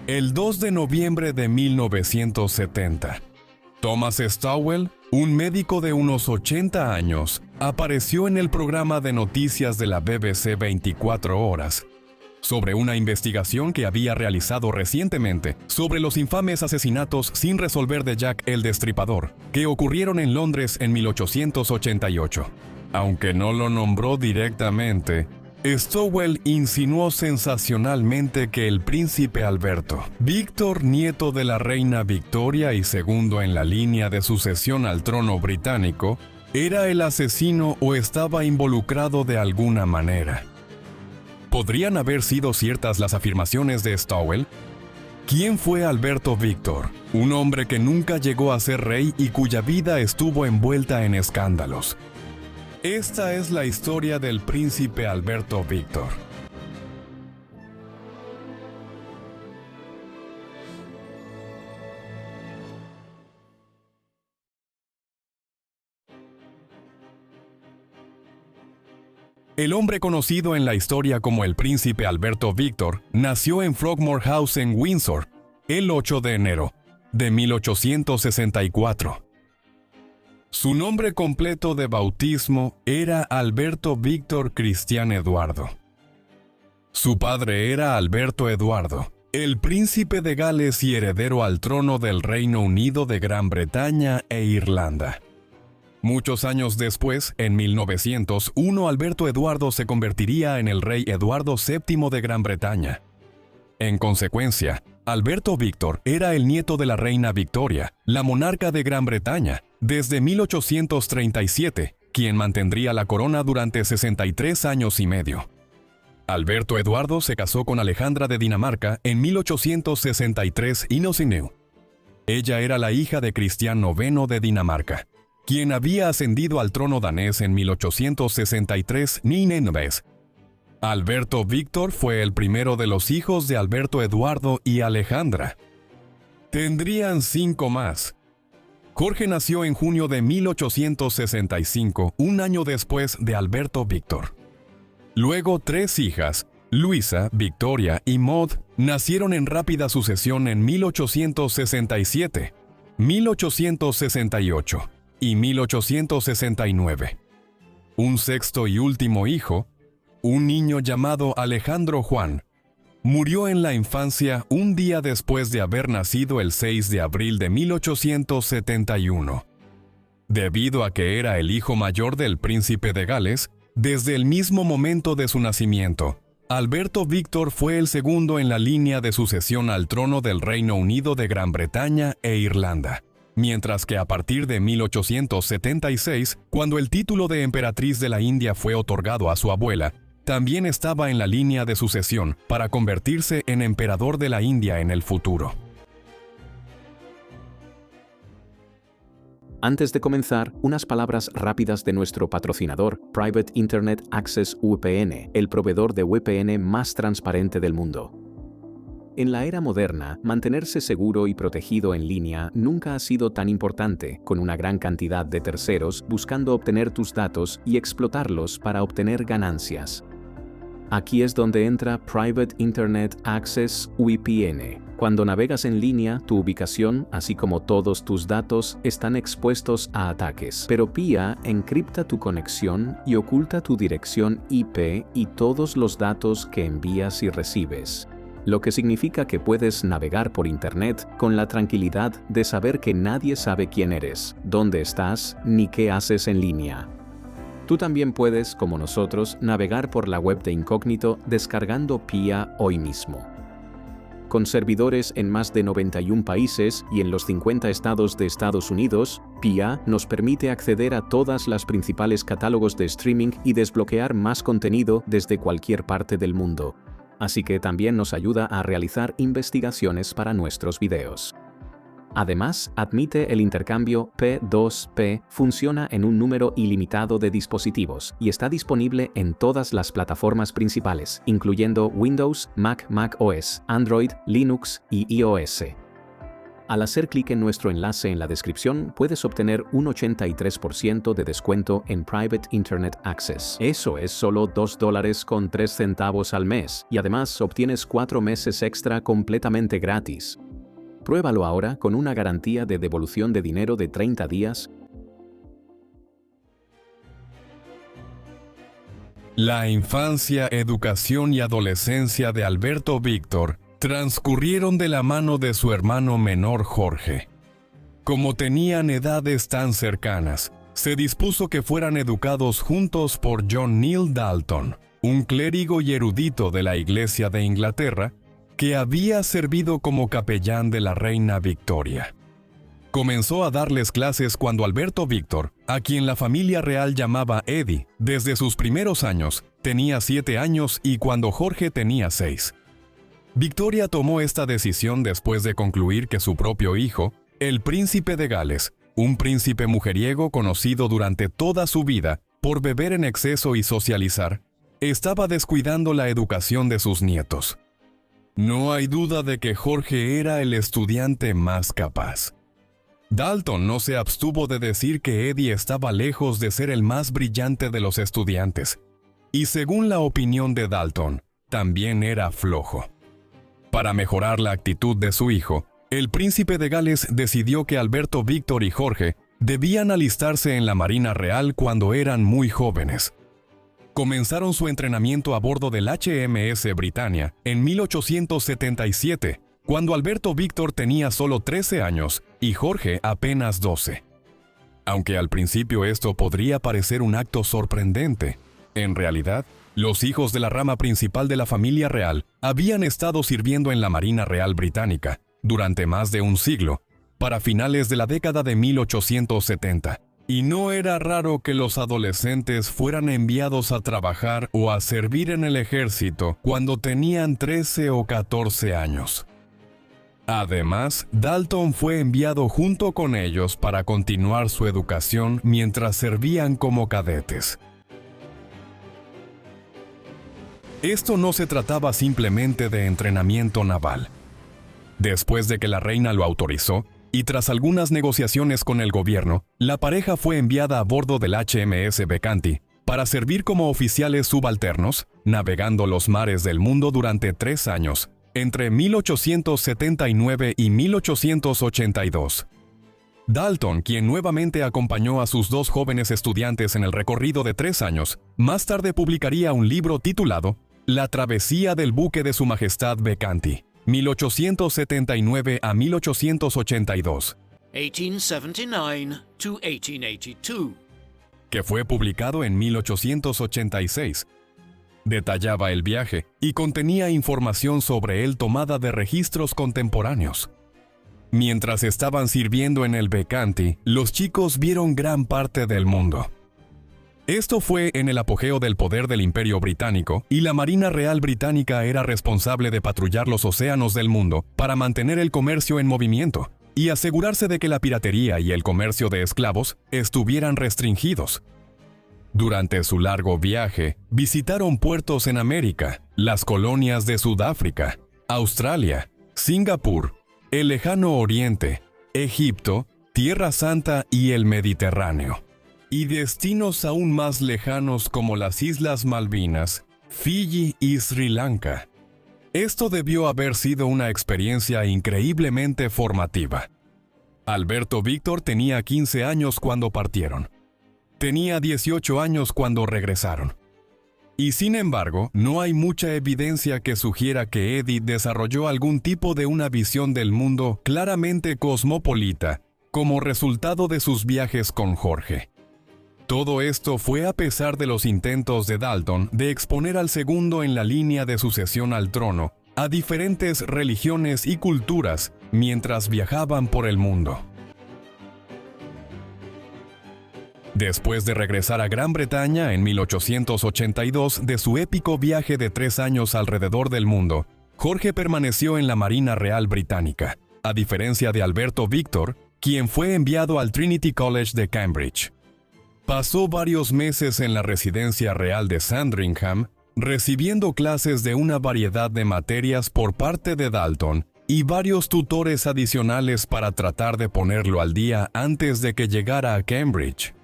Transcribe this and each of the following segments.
El 2 de noviembre de 1970, Thomas Stowell, un médico de unos 80 años, apareció en el programa de noticias de la BBC 24 horas sobre una investigación que había realizado recientemente sobre los infames asesinatos sin resolver de Jack el Destripador, que ocurrieron en Londres en 1888. Aunque no lo nombró directamente, Stowell insinuó sensacionalmente que el príncipe Alberto, Víctor, nieto de la reina Victoria y segundo en la línea de sucesión al trono británico, era el asesino o estaba involucrado de alguna manera. ¿Podrían haber sido ciertas las afirmaciones de Stowell? ¿Quién fue Alberto Víctor? Un hombre que nunca llegó a ser rey y cuya vida estuvo envuelta en escándalos. Esta es la historia del príncipe Alberto Víctor. El hombre conocido en la historia como el príncipe Alberto Víctor nació en Frogmore House en Windsor el 8 de enero de 1864. Su nombre completo de bautismo era Alberto Víctor Cristián Eduardo. Su padre era Alberto Eduardo, el príncipe de Gales y heredero al trono del Reino Unido de Gran Bretaña e Irlanda. Muchos años después, en 1901, Alberto Eduardo se convertiría en el rey Eduardo VII de Gran Bretaña. En consecuencia, Alberto Víctor era el nieto de la reina Victoria, la monarca de Gran Bretaña, desde 1837, quien mantendría la corona durante 63 años y medio. Alberto Eduardo se casó con Alejandra de Dinamarca en 1863 y nació. Ella era la hija de Cristián IX de Dinamarca, quien había ascendido al trono danés en 1863 ni Nenves. Alberto Víctor fue el primero de los hijos de Alberto Eduardo y Alejandra. Tendrían 5 más. Jorge nació en junio de 1865, un año después de Alberto Víctor. Luego 3 hijas, Luisa, Victoria y Maud, nacieron en rápida sucesión en 1867, 1868 y 1869. Un sexto y último hijo, un niño llamado Alejandro Juan, murió en la infancia un día después de haber nacido el 6 de abril de 1871. Debido a que era el hijo mayor del príncipe de Gales, desde el mismo momento de su nacimiento, Alberto Víctor fue el segundo en la línea de sucesión al trono del Reino Unido de Gran Bretaña e Irlanda. Mientras que a partir de 1876, cuando el título de emperatriz de la India fue otorgado a su abuela, también estaba en la línea de sucesión para convertirse en emperador de la India en el futuro. Antes de comenzar, unas palabras rápidas de nuestro patrocinador, Private Internet Access VPN, el proveedor de VPN más transparente del mundo. En la era moderna, mantenerse seguro y protegido en línea nunca ha sido tan importante, con una gran cantidad de terceros buscando obtener tus datos y explotarlos para obtener ganancias. Aquí es donde entra Private Internet Access VPN. Cuando navegas en línea, tu ubicación, así como todos tus datos, están expuestos a ataques. Pero PIA encripta tu conexión y oculta tu dirección IP y todos los datos que envías y recibes. Lo que significa que puedes navegar por Internet con la tranquilidad de saber que nadie sabe quién eres, dónde estás, ni qué haces en línea. Tú también puedes, como nosotros, navegar por la web de incógnito descargando PIA hoy mismo. Con servidores en más de 91 países y en los 50 estados de Estados Unidos, PIA nos permite acceder a todas las principales catálogos de streaming y desbloquear más contenido desde cualquier parte del mundo. Así que también nos ayuda a realizar investigaciones para nuestros videos. Además, admite el intercambio P2P, funciona en un número ilimitado de dispositivos y está disponible en todas las plataformas principales, incluyendo Windows, Mac OS, Android, Linux y iOS. Al hacer clic en nuestro enlace en la descripción, puedes obtener un 83% de descuento en Private Internet Access. Eso es solo $2.03 al mes, y además obtienes 4 meses extra completamente gratis. Pruébalo ahora con una garantía de devolución de dinero de 30 días. La infancia, educación y adolescencia de Alberto Víctor transcurrieron de la mano de su hermano menor Jorge. Como tenían edades tan cercanas, se dispuso que fueran educados juntos por John Neale Dalton, un clérigo y erudito de la Iglesia de Inglaterra, que había servido como capellán de la reina Victoria. Comenzó a darles clases cuando Alberto Víctor, a quien la familia real llamaba Eddie, desde sus primeros años, tenía 7 años y cuando Jorge tenía 6. Victoria tomó esta decisión después de concluir que su propio hijo, el príncipe de Gales, un príncipe mujeriego conocido durante toda su vida por beber en exceso y socializar, estaba descuidando la educación de sus nietos. No hay duda de que Jorge era el estudiante más capaz. Dalton no se abstuvo de decir que Eddie estaba lejos de ser el más brillante de los estudiantes, y según la opinión de Dalton, también era flojo. Para mejorar la actitud de su hijo, el príncipe de Gales decidió que Alberto Víctor y Jorge debían alistarse en la Marina Real cuando eran muy jóvenes. Comenzaron su entrenamiento a bordo del HMS Britannia en 1877, cuando Alberto Víctor tenía solo 13 años y Jorge apenas 12. Aunque al principio esto podría parecer un acto sorprendente, en realidad, los hijos de la rama principal de la familia real habían estado sirviendo en la Marina Real Británica durante más de un siglo, para finales de la década de 1870, y no era raro que los adolescentes fueran enviados a trabajar o a servir en el ejército cuando tenían 13 o 14 años. Además, Dalton fue enviado junto con ellos para continuar su educación mientras servían como cadetes. Esto no se trataba simplemente de entrenamiento naval. Después de que la reina lo autorizó, y tras algunas negociaciones con el gobierno, la pareja fue enviada a bordo del HMS Becanti para servir como oficiales subalternos, navegando los mares del mundo durante 3 años, entre 1879 y 1882. Dalton, quien nuevamente acompañó a sus 2 jóvenes estudiantes en el recorrido de 3 años, más tarde publicaría un libro titulado La travesía del buque de Su Majestad Becanti, 1879 a 1882, 1879 to 1882, que fue publicado en 1886. Detallaba el viaje y contenía información sobre él tomada de registros contemporáneos. Mientras estaban sirviendo en el Becanti, los chicos vieron gran parte del mundo. Esto fue en el apogeo del poder del Imperio Británico, y la Marina Real Británica era responsable de patrullar los océanos del mundo para mantener el comercio en movimiento y asegurarse de que la piratería y el comercio de esclavos estuvieran restringidos. Durante su largo viaje, visitaron puertos en América, las colonias de Sudáfrica, Australia, Singapur, el Lejano Oriente, Egipto, Tierra Santa y el Mediterráneo, y destinos aún más lejanos como las Islas Malvinas, Fiji y Sri Lanka. Esto debió haber sido una experiencia increíblemente formativa. Alberto Víctor tenía 15 años cuando partieron. Tenía 18 años cuando regresaron. Y sin embargo, no hay mucha evidencia que sugiera que Eddie desarrolló algún tipo de una visión del mundo claramente cosmopolita como resultado de sus viajes con Jorge. Todo esto fue a pesar de los intentos de Dalton de exponer al segundo en la línea de sucesión al trono a diferentes religiones y culturas mientras viajaban por el mundo. Después de regresar a Gran Bretaña en 1882 de su épico viaje de 3 años alrededor del mundo, Jorge permaneció en la Marina Real Británica, a diferencia de Alberto Víctor, quien fue enviado al Trinity College de Cambridge. Pasó varios meses en la residencia real de Sandringham, recibiendo clases de una variedad de materias por parte de Dalton y varios tutores adicionales para tratar de ponerlo al día antes de que llegara a Cambridge.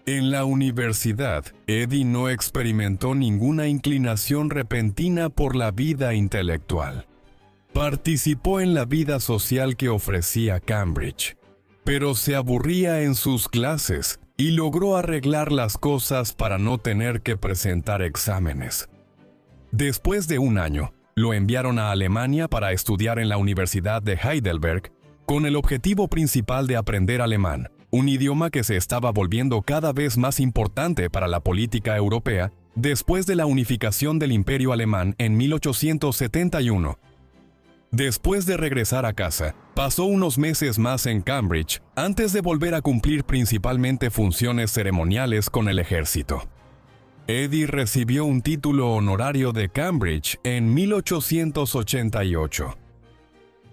En la universidad, Eddie no experimentó ninguna inclinación repentina por la vida intelectual. Participó en la vida social que ofrecía Cambridge, pero se aburría en sus clases y logró arreglar las cosas para no tener que presentar exámenes. Después de un año, lo enviaron a Alemania para estudiar en la Universidad de Heidelberg con el objetivo principal de aprender alemán, un idioma que se estaba volviendo cada vez más importante para la política europea después de la unificación del Imperio Alemán en 1871. Después de regresar a casa, pasó unos meses más en Cambridge antes de volver a cumplir principalmente funciones ceremoniales con el ejército. Eddie recibió un título honorario de Cambridge en 1888.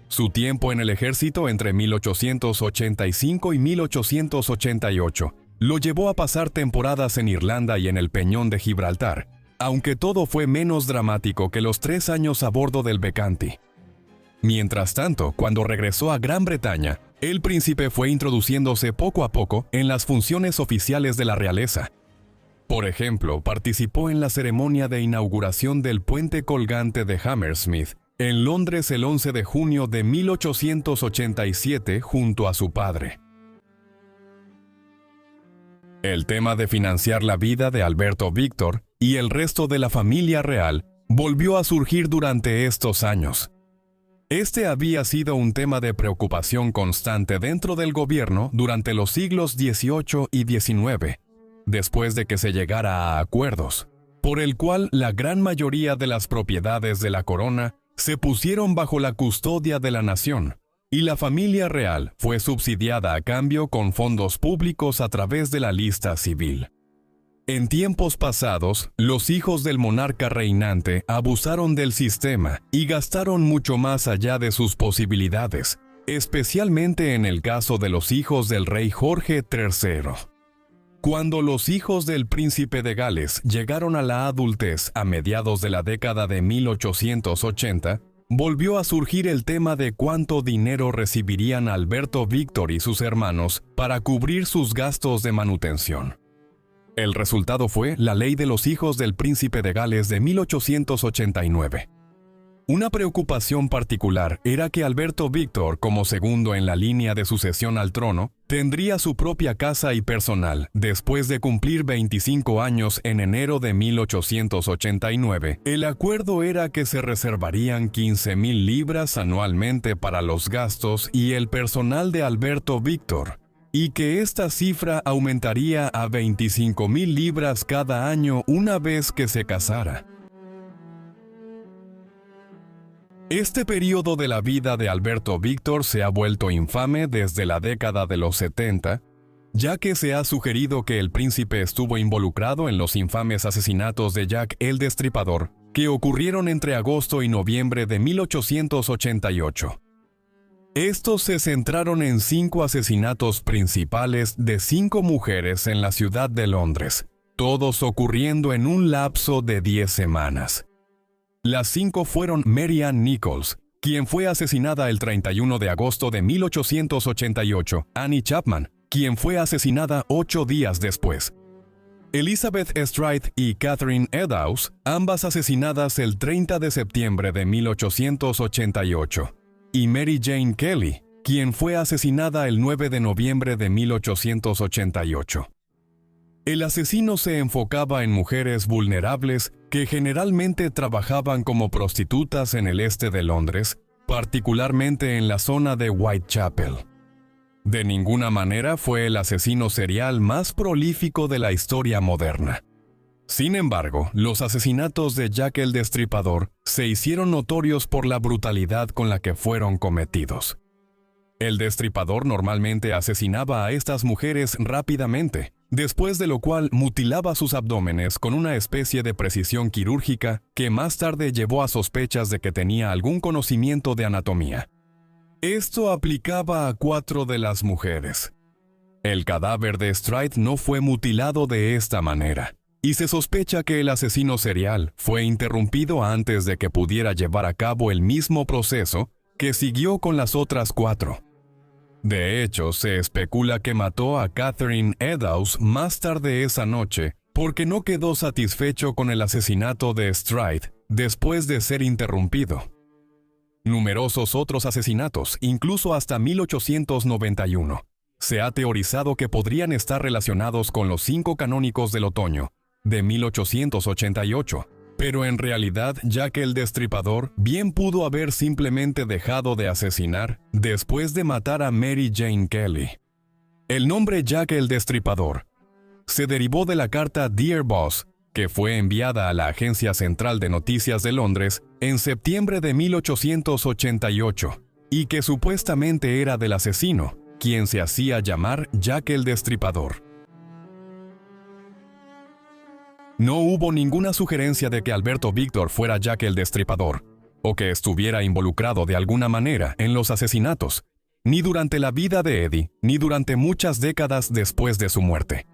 Su tiempo en el ejército entre 1885 y 1888 lo llevó a pasar temporadas en Irlanda y en el Peñón de Gibraltar, aunque todo fue menos dramático que los 3 años a bordo del Becanti. Mientras tanto, cuando regresó a Gran Bretaña, el príncipe fue introduciéndose poco a poco en las funciones oficiales de la realeza. Por ejemplo, participó en la ceremonia de inauguración del puente colgante de Hammersmith, en Londres el 11 de junio de 1887 junto a su padre. El tema de financiar la vida de Alberto Víctor y el resto de la familia real volvió a surgir durante estos años. Este había sido un tema de preocupación constante dentro del gobierno durante los siglos XVIII y XIX, después de que se llegara a acuerdos, por el cual la gran mayoría de las propiedades de la corona se pusieron bajo la custodia de la nación, y la familia real fue subsidiada a cambio con fondos públicos a través de la lista civil. En tiempos pasados, los hijos del monarca reinante abusaron del sistema y gastaron mucho más allá de sus posibilidades, especialmente en el caso de los hijos del rey Jorge III. Cuando los hijos del príncipe de Gales llegaron a la adultez a mediados de la década de 1880, volvió a surgir el tema de cuánto dinero recibirían Alberto Víctor y sus hermanos para cubrir sus gastos de manutención. El resultado fue la Ley de los Hijos del Príncipe de Gales de 1889. Una preocupación particular era que Alberto Víctor, como segundo en la línea de sucesión al trono, tendría su propia casa y personal después de cumplir 25 años en enero de 1889. El acuerdo era que se reservarían 15,000 libras anualmente para los gastos y el personal de Alberto Víctor, y que esta cifra aumentaría a 25,000 libras cada año una vez que se casara. Este periodo de la vida de Alberto Víctor se ha vuelto infame desde la década de los 70, ya que se ha sugerido que el príncipe estuvo involucrado en los infames asesinatos de Jack el Destripador, que ocurrieron entre agosto y noviembre de 1888. Estos se centraron en 5 asesinatos principales de 5 mujeres en la ciudad de Londres, todos ocurriendo en un lapso de 10 semanas. Las 5 fueron Mary Ann Nichols, quien fue asesinada el 31 de agosto de 1888, Annie Chapman, quien fue asesinada 8 días después, Elizabeth Stride y Catherine Eddowes, ambas asesinadas el 30 de septiembre de 1888, y Mary Jane Kelly, quien fue asesinada el 9 de noviembre de 1888. El asesino se enfocaba en mujeres vulnerables que generalmente trabajaban como prostitutas en el este de Londres, particularmente en la zona de Whitechapel. De ninguna manera fue el asesino serial más prolífico de la historia moderna. Sin embargo, los asesinatos de Jack el Destripador se hicieron notorios por la brutalidad con la que fueron cometidos. El Destripador normalmente asesinaba a estas mujeres rápidamente, después de lo cual mutilaba sus abdómenes con una especie de precisión quirúrgica que más tarde llevó a sospechas de que tenía algún conocimiento de anatomía. Esto aplicaba a 4 de las mujeres. El cadáver de Stride no fue mutilado de esta manera, y se sospecha que el asesino serial fue interrumpido antes de que pudiera llevar a cabo el mismo proceso que siguió con las otras 4. De hecho, se especula que mató a Catherine Eddowes más tarde esa noche porque no quedó satisfecho con el asesinato de Stride después de ser interrumpido. Numerosos otros asesinatos, incluso hasta 1891, se ha teorizado que podrían estar relacionados con los 5 canónicos del otoño de 1888, pero en realidad Jack el Destripador bien pudo haber simplemente dejado de asesinar después de matar a Mary Jane Kelly. El nombre Jack el Destripador se derivó de la carta Dear Boss, que fue enviada a la Agencia Central de Noticias de Londres en septiembre de 1888, y que supuestamente era del asesino, quien se hacía llamar Jack el Destripador. No hubo ninguna sugerencia de que Alberto Víctor fuera Jack el Destripador, o que estuviera involucrado de alguna manera en los asesinatos, ni durante la vida de Eddie, ni durante muchas décadas después de su muerte.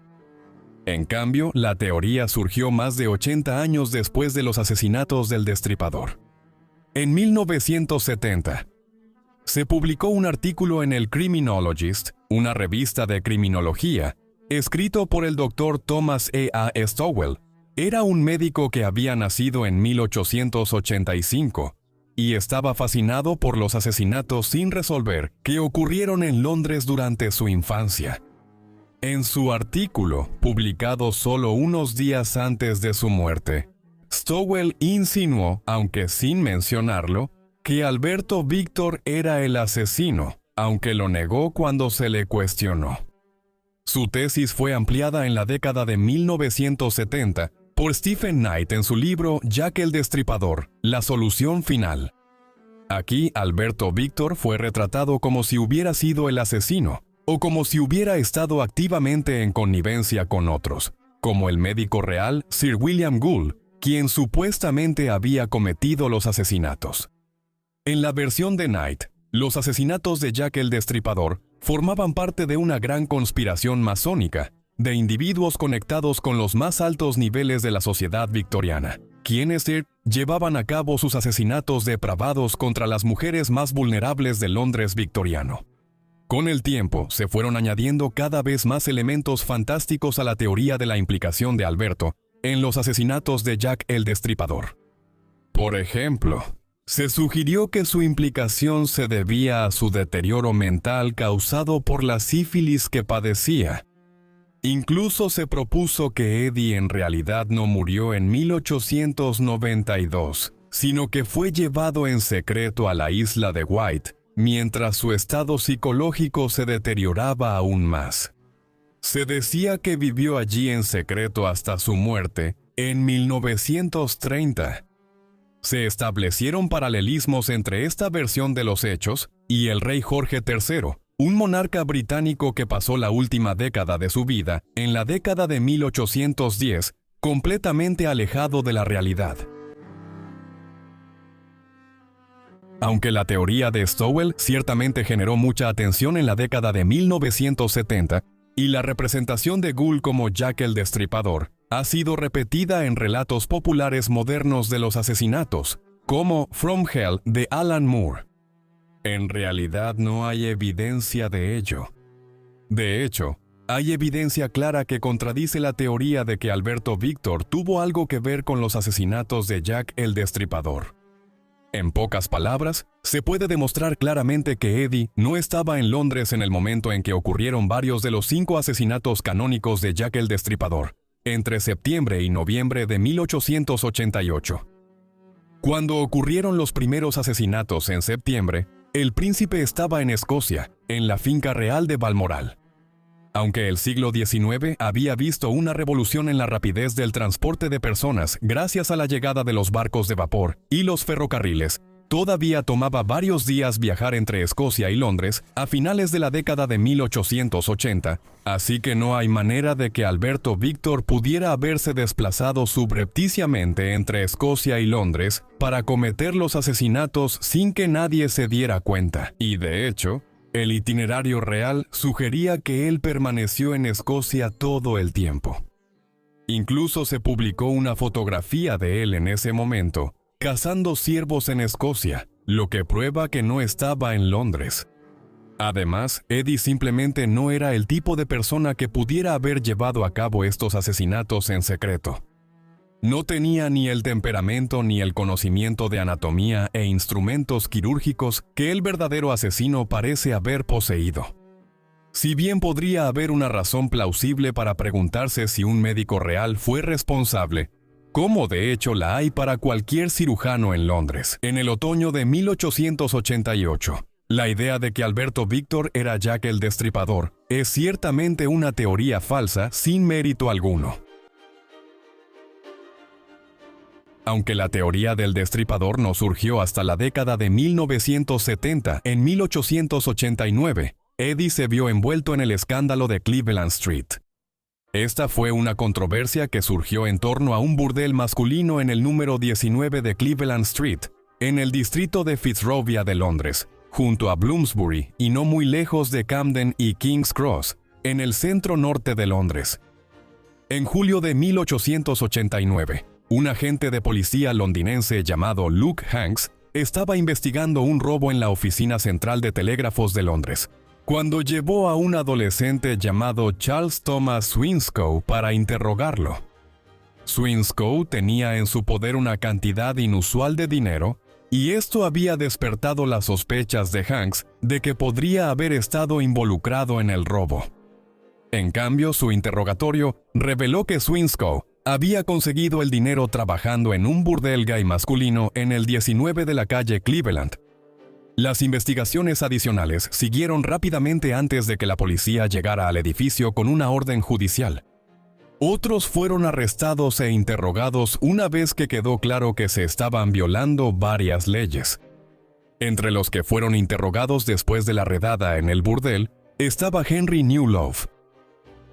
En cambio, la teoría surgió más de 80 años después de los asesinatos del Destripador. En 1970, se publicó un artículo en el Criminologist, una revista de criminología, escrito por el Dr. Thomas A. Stowell. Era un médico que había nacido en 1885 y estaba fascinado por los asesinatos sin resolver que ocurrieron en Londres durante su infancia. En su artículo, publicado solo unos días antes de su muerte, Stowell insinuó, aunque sin mencionarlo, que Alberto Víctor era el asesino, aunque lo negó cuando se le cuestionó. Su tesis fue ampliada en la década de 1970 por Stephen Knight en su libro Jack el Destripador, la solución final. Aquí, Alberto Víctor fue retratado como si hubiera sido el asesino, o como si hubiera estado activamente en connivencia con otros, como el médico real Sir William Gould, quien supuestamente había cometido los asesinatos. En la versión de Knight, los asesinatos de Jack el Destripador formaban parte de una gran conspiración masónica, de individuos conectados con los más altos niveles de la sociedad victoriana, quienes llevaban a cabo sus asesinatos depravados contra las mujeres más vulnerables de Londres victoriano. Con el tiempo, se fueron añadiendo cada vez más elementos fantásticos a la teoría de la implicación de Alberto en los asesinatos de Jack el Destripador. Por ejemplo, se sugirió que su implicación se debía a su deterioro mental causado por la sífilis que padecía. Incluso se propuso que Eddie en realidad no murió en 1892, sino que fue llevado en secreto a la isla de White, mientras su estado psicológico se deterioraba aún más. Se decía que vivió allí en secreto hasta su muerte en 1930. Se establecieron paralelismos entre esta versión de los hechos y el rey Jorge III, un monarca británico que pasó la última década de su vida, en la década de 1810, completamente alejado de la realidad. Aunque la teoría de Stowell ciertamente generó mucha atención en la década de 1970, y la representación de Gould como Jack el Destripador ha sido repetida en relatos populares modernos de los asesinatos, como From Hell de Alan Moore. En realidad no hay evidencia de ello. De hecho, hay evidencia clara que contradice la teoría de que Alberto Víctor tuvo algo que ver con los asesinatos de Jack el Destripador. En pocas palabras, se puede demostrar claramente que Eddie no estaba en Londres en el momento en que ocurrieron varios de los 5 asesinatos canónicos de Jack el Destripador, entre septiembre y noviembre de 1888. Cuando ocurrieron los primeros asesinatos en septiembre, el príncipe estaba en Escocia, en la finca real de Balmoral. Aunque el siglo XIX había visto una revolución en la rapidez del transporte de personas gracias a la llegada de los barcos de vapor y los ferrocarriles, todavía tomaba varios días viajar entre Escocia y Londres a finales de la década de 1880, así que no hay manera de que Alberto Víctor pudiera haberse desplazado subrepticiamente entre Escocia y Londres para cometer los asesinatos sin que nadie se diera cuenta. Y de hecho, el itinerario real sugería que él permaneció en Escocia todo el tiempo. Incluso se publicó una fotografía de él en ese momento, cazando ciervos en Escocia, lo que prueba que no estaba en Londres. Además, Eddie simplemente no era el tipo de persona que pudiera haber llevado a cabo estos asesinatos en secreto. No tenía ni el temperamento ni el conocimiento de anatomía e instrumentos quirúrgicos que el verdadero asesino parece haber poseído. Si bien podría haber una razón plausible para preguntarse si un médico real fue responsable, como de hecho la hay para cualquier cirujano en Londres, en el otoño de 1888, la idea de que Alberto Víctor era Jack el Destripador es ciertamente una teoría falsa sin mérito alguno. Aunque la teoría del destripador no surgió hasta la década de 1970, en 1889, Eddie se vio envuelto en el escándalo de Cleveland Street. Esta fue una controversia que surgió en torno a un burdel masculino en el número 19 de Cleveland Street, en el distrito de Fitzrovia de Londres, junto a Bloomsbury y no muy lejos de Camden y King's Cross, en el centro norte de Londres. En julio de 1889, un agente de policía londinense llamado Luke Hanks estaba investigando un robo en la oficina central de telégrafos de Londres, cuando llevó a un adolescente llamado Charles Thomas Swinscoe para interrogarlo. Swinscoe tenía en su poder una cantidad inusual de dinero, y esto había despertado las sospechas de Hanks de que podría haber estado involucrado en el robo. En cambio, su interrogatorio reveló que Swinscoe había conseguido el dinero trabajando en un burdel gay masculino en el 19 de la calle Cleveland. Las investigaciones adicionales siguieron rápidamente antes de que la policía llegara al edificio con una orden judicial. Otros fueron arrestados e interrogados una vez que quedó claro que se estaban violando varias leyes. Entre los que fueron interrogados después de la redada en el burdel estaba Henry Newlove.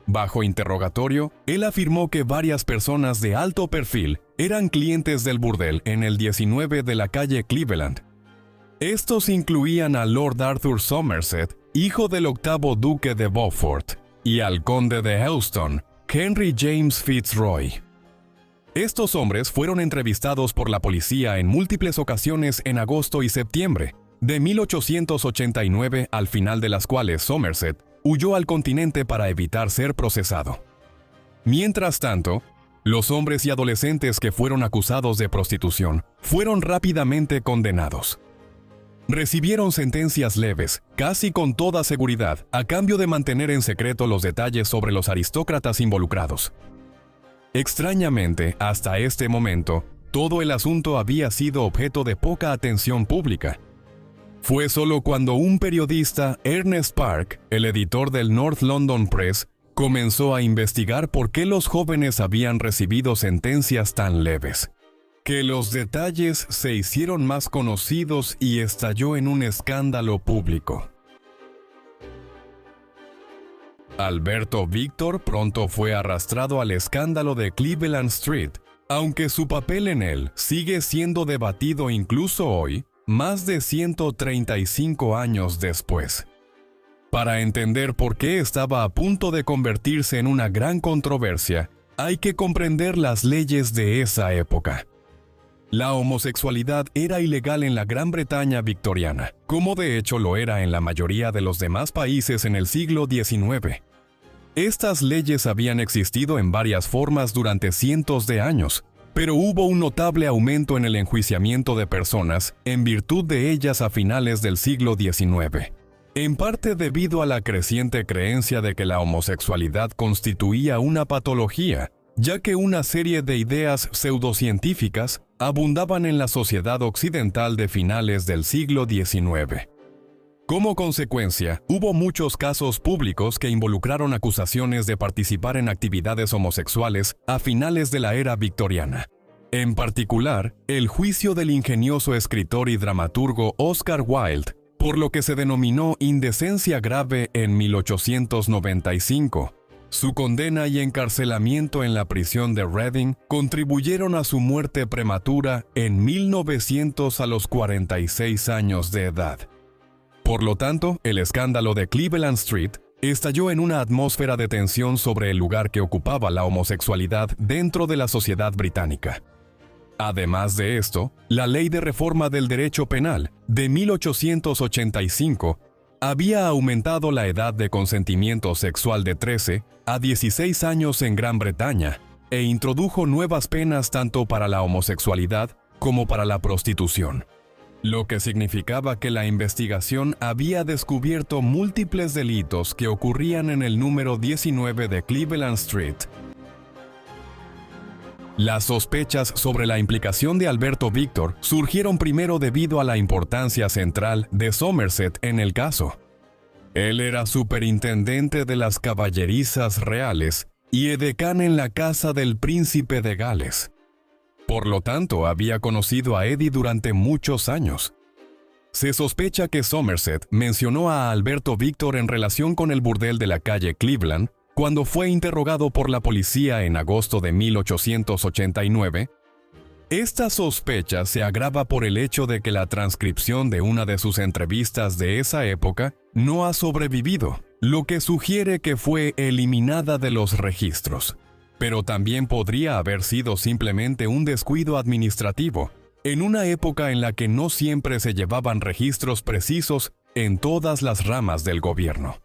Bajo interrogatorio, él afirmó que varias personas de alto perfil eran clientes del burdel en el 19 de la calle Cleveland. Estos incluían a Lord Arthur Somerset, hijo del octavo duque de Beaufort, y al conde de Helston, Henry James Fitzroy. Estos hombres fueron entrevistados por la policía en múltiples ocasiones en agosto y septiembre de 1889, al final de las cuales Somerset huyó al continente para evitar ser procesado. Mientras tanto, los hombres y adolescentes que fueron acusados de prostitución fueron rápidamente condenados. Recibieron sentencias leves, casi con toda seguridad, a cambio de mantener en secreto los detalles sobre los aristócratas involucrados. Extrañamente, hasta este momento, todo el asunto había sido objeto de poca atención pública. Fue solo cuando un periodista, Ernest Park, el editor del North London Press, comenzó a investigar por qué los jóvenes habían recibido sentencias tan leves, que los detalles se hicieron más conocidos y estalló en un escándalo público. Alberto Víctor pronto fue arrastrado al escándalo de Cleveland Street, aunque su papel en él sigue siendo debatido incluso hoy, más de 135 años después. Para entender por qué estaba a punto de convertirse en una gran controversia, hay que comprender las leyes de esa época. La homosexualidad era ilegal en la Gran Bretaña victoriana, como de hecho lo era en la mayoría de los demás países en el siglo XIX. Estas leyes habían existido en varias formas durante cientos de años, pero hubo un notable aumento en el enjuiciamiento de personas en virtud de ellas a finales del siglo XIX, en parte debido a la creciente creencia de que la homosexualidad constituía una patología, ya que una serie de ideas pseudocientíficas abundaban en la sociedad occidental de finales del siglo XIX. Como consecuencia, hubo muchos casos públicos que involucraron acusaciones de participar en actividades homosexuales a finales de la era victoriana. En particular, el juicio del ingenioso escritor y dramaturgo Oscar Wilde, por lo que se denominó indecencia grave en 1895. Su condena y encarcelamiento en la prisión de Reading contribuyeron a su muerte prematura en 1900 a los 46 años de edad. Por lo tanto, el escándalo de Cleveland Street estalló en una atmósfera de tensión sobre el lugar que ocupaba la homosexualidad dentro de la sociedad británica. Además de esto, la Ley de Reforma del Derecho Penal de 1885 había aumentado la edad de consentimiento sexual de 13 a 16 años en Gran Bretaña e introdujo nuevas penas tanto para la homosexualidad como para la prostitución, lo que significaba que la investigación había descubierto múltiples delitos que ocurrían en el número 19 de Cleveland Street. Las sospechas sobre la implicación de Alberto Víctor surgieron primero debido a la importancia central de Somerset en el caso. Él era superintendente de las caballerizas reales y edecán en la casa del príncipe de Gales. Por lo tanto, había conocido a Eddie durante muchos años. Se sospecha que Somerset mencionó a Alberto Víctor en relación con el burdel de la calle Cleveland cuando fue interrogado por la policía en agosto de 1889. Esta sospecha se agrava por el hecho de que la transcripción de una de sus entrevistas de esa época no ha sobrevivido, lo que sugiere que fue eliminada de los registros. Pero también podría haber sido simplemente un descuido administrativo, en una época en la que no siempre se llevaban registros precisos en todas las ramas del gobierno.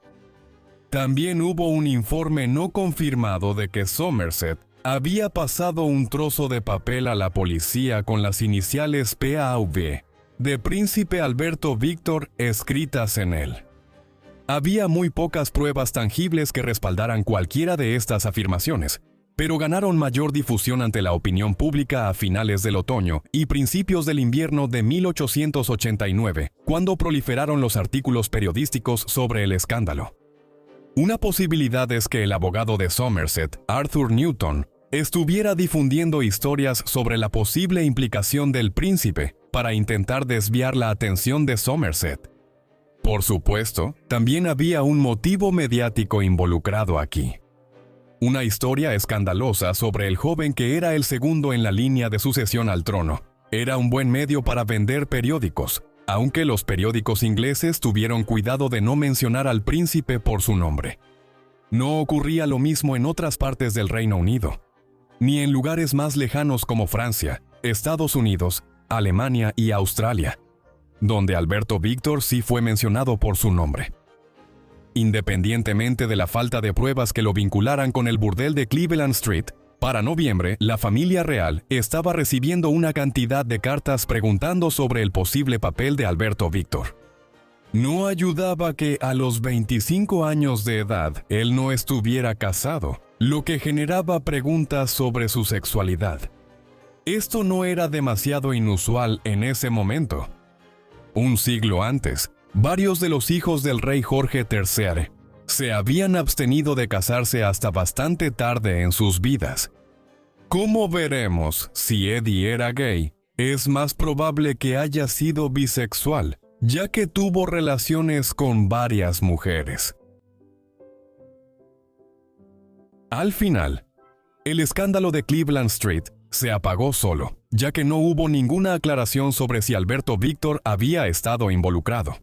También hubo un informe no confirmado de que Somerset había pasado un trozo de papel a la policía con las iniciales PAV de Príncipe Alberto Víctor escritas en él. Había muy pocas pruebas tangibles que respaldaran cualquiera de estas afirmaciones, pero ganaron mayor difusión ante la opinión pública a finales del otoño y principios del invierno de 1889, cuando proliferaron los artículos periodísticos sobre el escándalo. Una posibilidad es que el abogado de Somerset, Arthur Newton, estuviera difundiendo historias sobre la posible implicación del príncipe para intentar desviar la atención de Somerset. Por supuesto, también había un motivo mediático involucrado aquí. Una historia escandalosa sobre el joven que era el segundo en la línea de sucesión al trono. Era un buen medio para vender periódicos, aunque los periódicos ingleses tuvieron cuidado de no mencionar al príncipe por su nombre. No ocurría lo mismo en otras partes del Reino Unido, ni en lugares más lejanos como Francia, Estados Unidos, Alemania y Australia, donde Alberto Víctor sí fue mencionado por su nombre. Independientemente de la falta de pruebas que lo vincularan con el burdel de Cleveland Street, para noviembre, la familia real estaba recibiendo una cantidad de cartas preguntando sobre el posible papel de Alberto Víctor. No ayudaba que a los 25 años de edad él no estuviera casado, lo que generaba preguntas sobre su sexualidad. Esto no era demasiado inusual en ese momento. Un siglo antes, varios de los hijos del rey Jorge III se habían abstenido de casarse hasta bastante tarde en sus vidas. Como veremos, si Eddie era gay, es más probable que haya sido bisexual, ya que tuvo relaciones con varias mujeres. Al final, el escándalo de Cleveland Street se apagó solo, ya que no hubo ninguna aclaración sobre si Alberto Víctor había estado involucrado.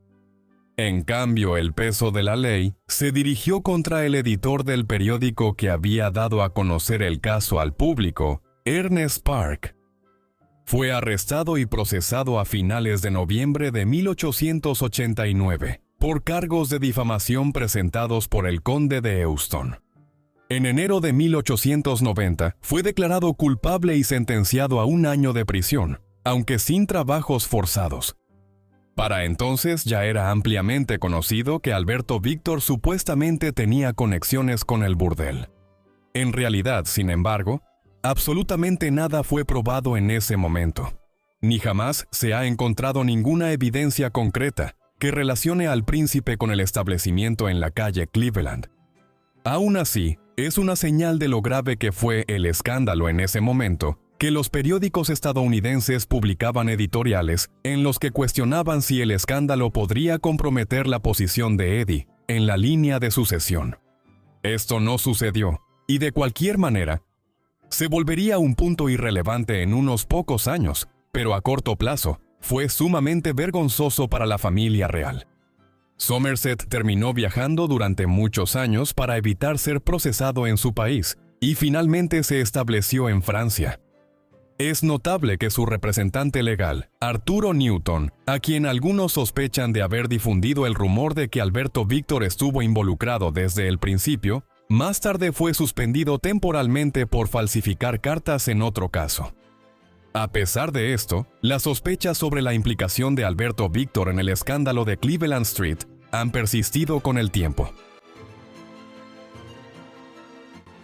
En cambio, el peso de la ley se dirigió contra el editor del periódico que había dado a conocer el caso al público, Ernest Park. Fue arrestado y procesado a finales de noviembre de 1889 por cargos de difamación presentados por el conde de Euston. En enero de 1890 fue declarado culpable y sentenciado a 1 año de prisión, aunque sin trabajos forzados. Para entonces ya era ampliamente conocido que Alberto Víctor supuestamente tenía conexiones con el burdel. En realidad, sin embargo, absolutamente nada fue probado en ese momento, ni jamás se ha encontrado ninguna evidencia concreta que relacione al príncipe con el establecimiento en la calle Cleveland. Aún así, es una señal de lo grave que fue el escándalo en ese momento, que los periódicos estadounidenses publicaban editoriales en los que cuestionaban si el escándalo podría comprometer la posición de Eddie en la línea de sucesión. Esto no sucedió, y de cualquier manera, se volvería un punto irrelevante en unos pocos años, pero a corto plazo, fue sumamente vergonzoso para la familia real. Somerset terminó viajando durante muchos años para evitar ser procesado en su país, y finalmente se estableció en Francia. Es notable que su representante legal, Arturo Newton, a quien algunos sospechan de haber difundido el rumor de que Alberto Víctor estuvo involucrado desde el principio, más tarde fue suspendido temporalmente por falsificar cartas en otro caso. A pesar de esto, las sospechas sobre la implicación de Alberto Víctor en el escándalo de Cleveland Street han persistido con el tiempo.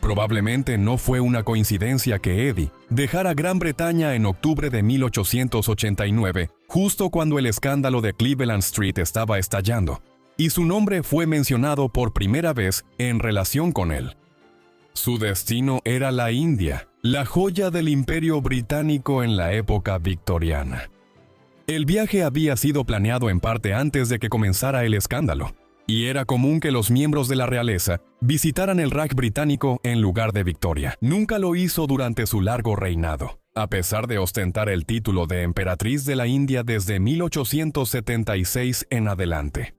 Probablemente no fue una coincidencia que Eddie dejara Gran Bretaña en octubre de 1889, justo cuando el escándalo de Cleveland Street estaba estallando, y su nombre fue mencionado por primera vez en relación con él. Su destino era la India, la joya del Imperio Británico en la época victoriana. El viaje había sido planeado en parte antes de que comenzara el escándalo, y era común que los miembros de la realeza visitaran el Raj británico en lugar de Victoria. Nunca lo hizo durante su largo reinado, a pesar de ostentar el título de emperatriz de la India desde 1876 en adelante.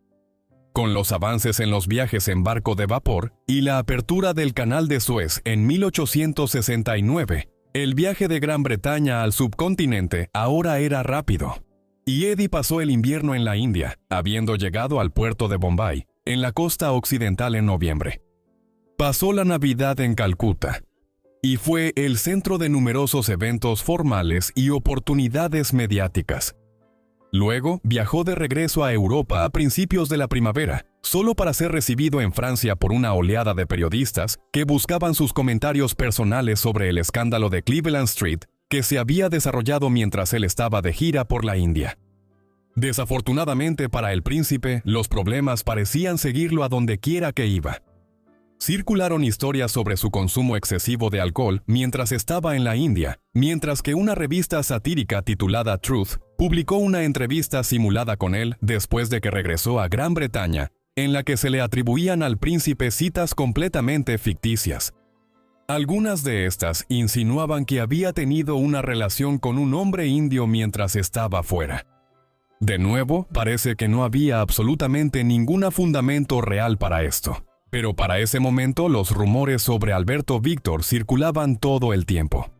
Con los avances en los viajes en barco de vapor y la apertura del Canal de Suez en 1869, el viaje de Gran Bretaña al subcontinente ahora era rápido. Y Eddie pasó el invierno en la India, habiendo llegado al puerto de Bombay, en la costa occidental en noviembre. Pasó la Navidad en Calcuta, y fue el centro de numerosos eventos formales y oportunidades mediáticas. Luego viajó de regreso a Europa a principios de la primavera, solo para ser recibido en Francia por una oleada de periodistas que buscaban sus comentarios personales sobre el escándalo de Cleveland Street que se había desarrollado mientras él estaba de gira por la India. Desafortunadamente para el príncipe, los problemas parecían seguirlo a donde quiera que iba. Circularon historias sobre su consumo excesivo de alcohol mientras estaba en la India, mientras que una revista satírica titulada Truth publicó una entrevista simulada con él después de que regresó a Gran Bretaña, en la que se le atribuían al príncipe citas completamente ficticias. Algunas de estas insinuaban que había tenido una relación con un hombre indio mientras estaba fuera. De nuevo, parece que no había absolutamente ningún fundamento real para esto. Pero para ese momento los rumores sobre Alberto Víctor circulaban todo el tiempo.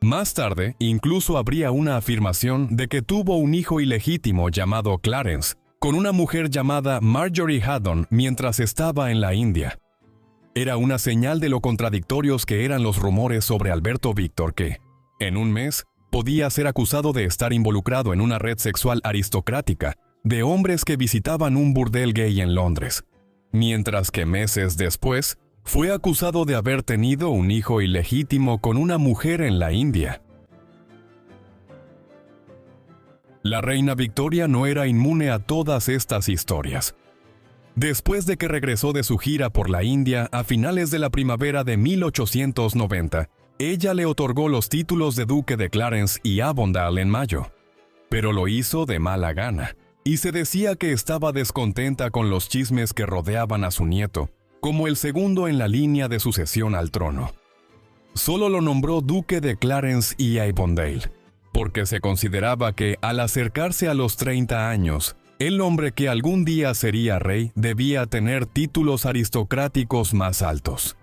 Más tarde, incluso habría una afirmación de que tuvo un hijo ilegítimo llamado Clarence, con una mujer llamada Marjorie Haddon mientras estaba en la India. Era una señal de lo contradictorios que eran los rumores sobre Alberto Víctor que, en un mes, podía ser acusado de estar involucrado en una red sexual aristocrática de hombres que visitaban un burdel gay en Londres, mientras que meses después fue acusado de haber tenido un hijo ilegítimo con una mujer en la India. La reina Victoria no era inmune a todas estas historias. Después de que regresó de su gira por la India a finales de la primavera de 1890, ella le otorgó los títulos de Duque de Clarence y Avondale en mayo, pero lo hizo de mala gana, y se decía que estaba descontenta con los chismes que rodeaban a su nieto, como el segundo en la línea de sucesión al trono. Solo lo nombró Duque de Clarence y Avondale, porque se consideraba que, al acercarse a los 30 años, el hombre que algún día sería rey debía tener títulos aristocráticos más altos.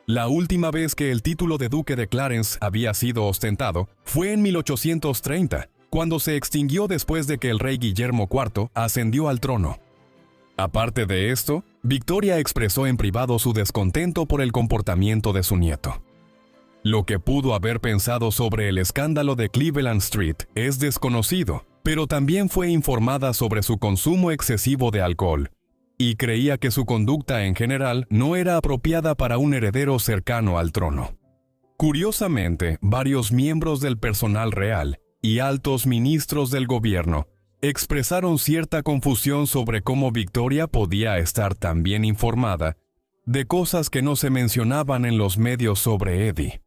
La última vez que el título de Duque de Clarence había sido ostentado fue en 1830, cuando se extinguió después de que el rey Guillermo IV ascendió al trono. Aparte de esto, Victoria expresó en privado su descontento por el comportamiento de su nieto. Lo que pudo haber pensado sobre el escándalo de Cleveland Street es desconocido, pero también fue informada sobre su consumo excesivo de alcohol, y creía que su conducta en general no era apropiada para un heredero cercano al trono. Curiosamente, varios miembros del personal real y altos ministros del gobierno expresaron cierta confusión sobre cómo Victoria podía estar tan bien informada de cosas que no se mencionaban en los medios sobre Eddie.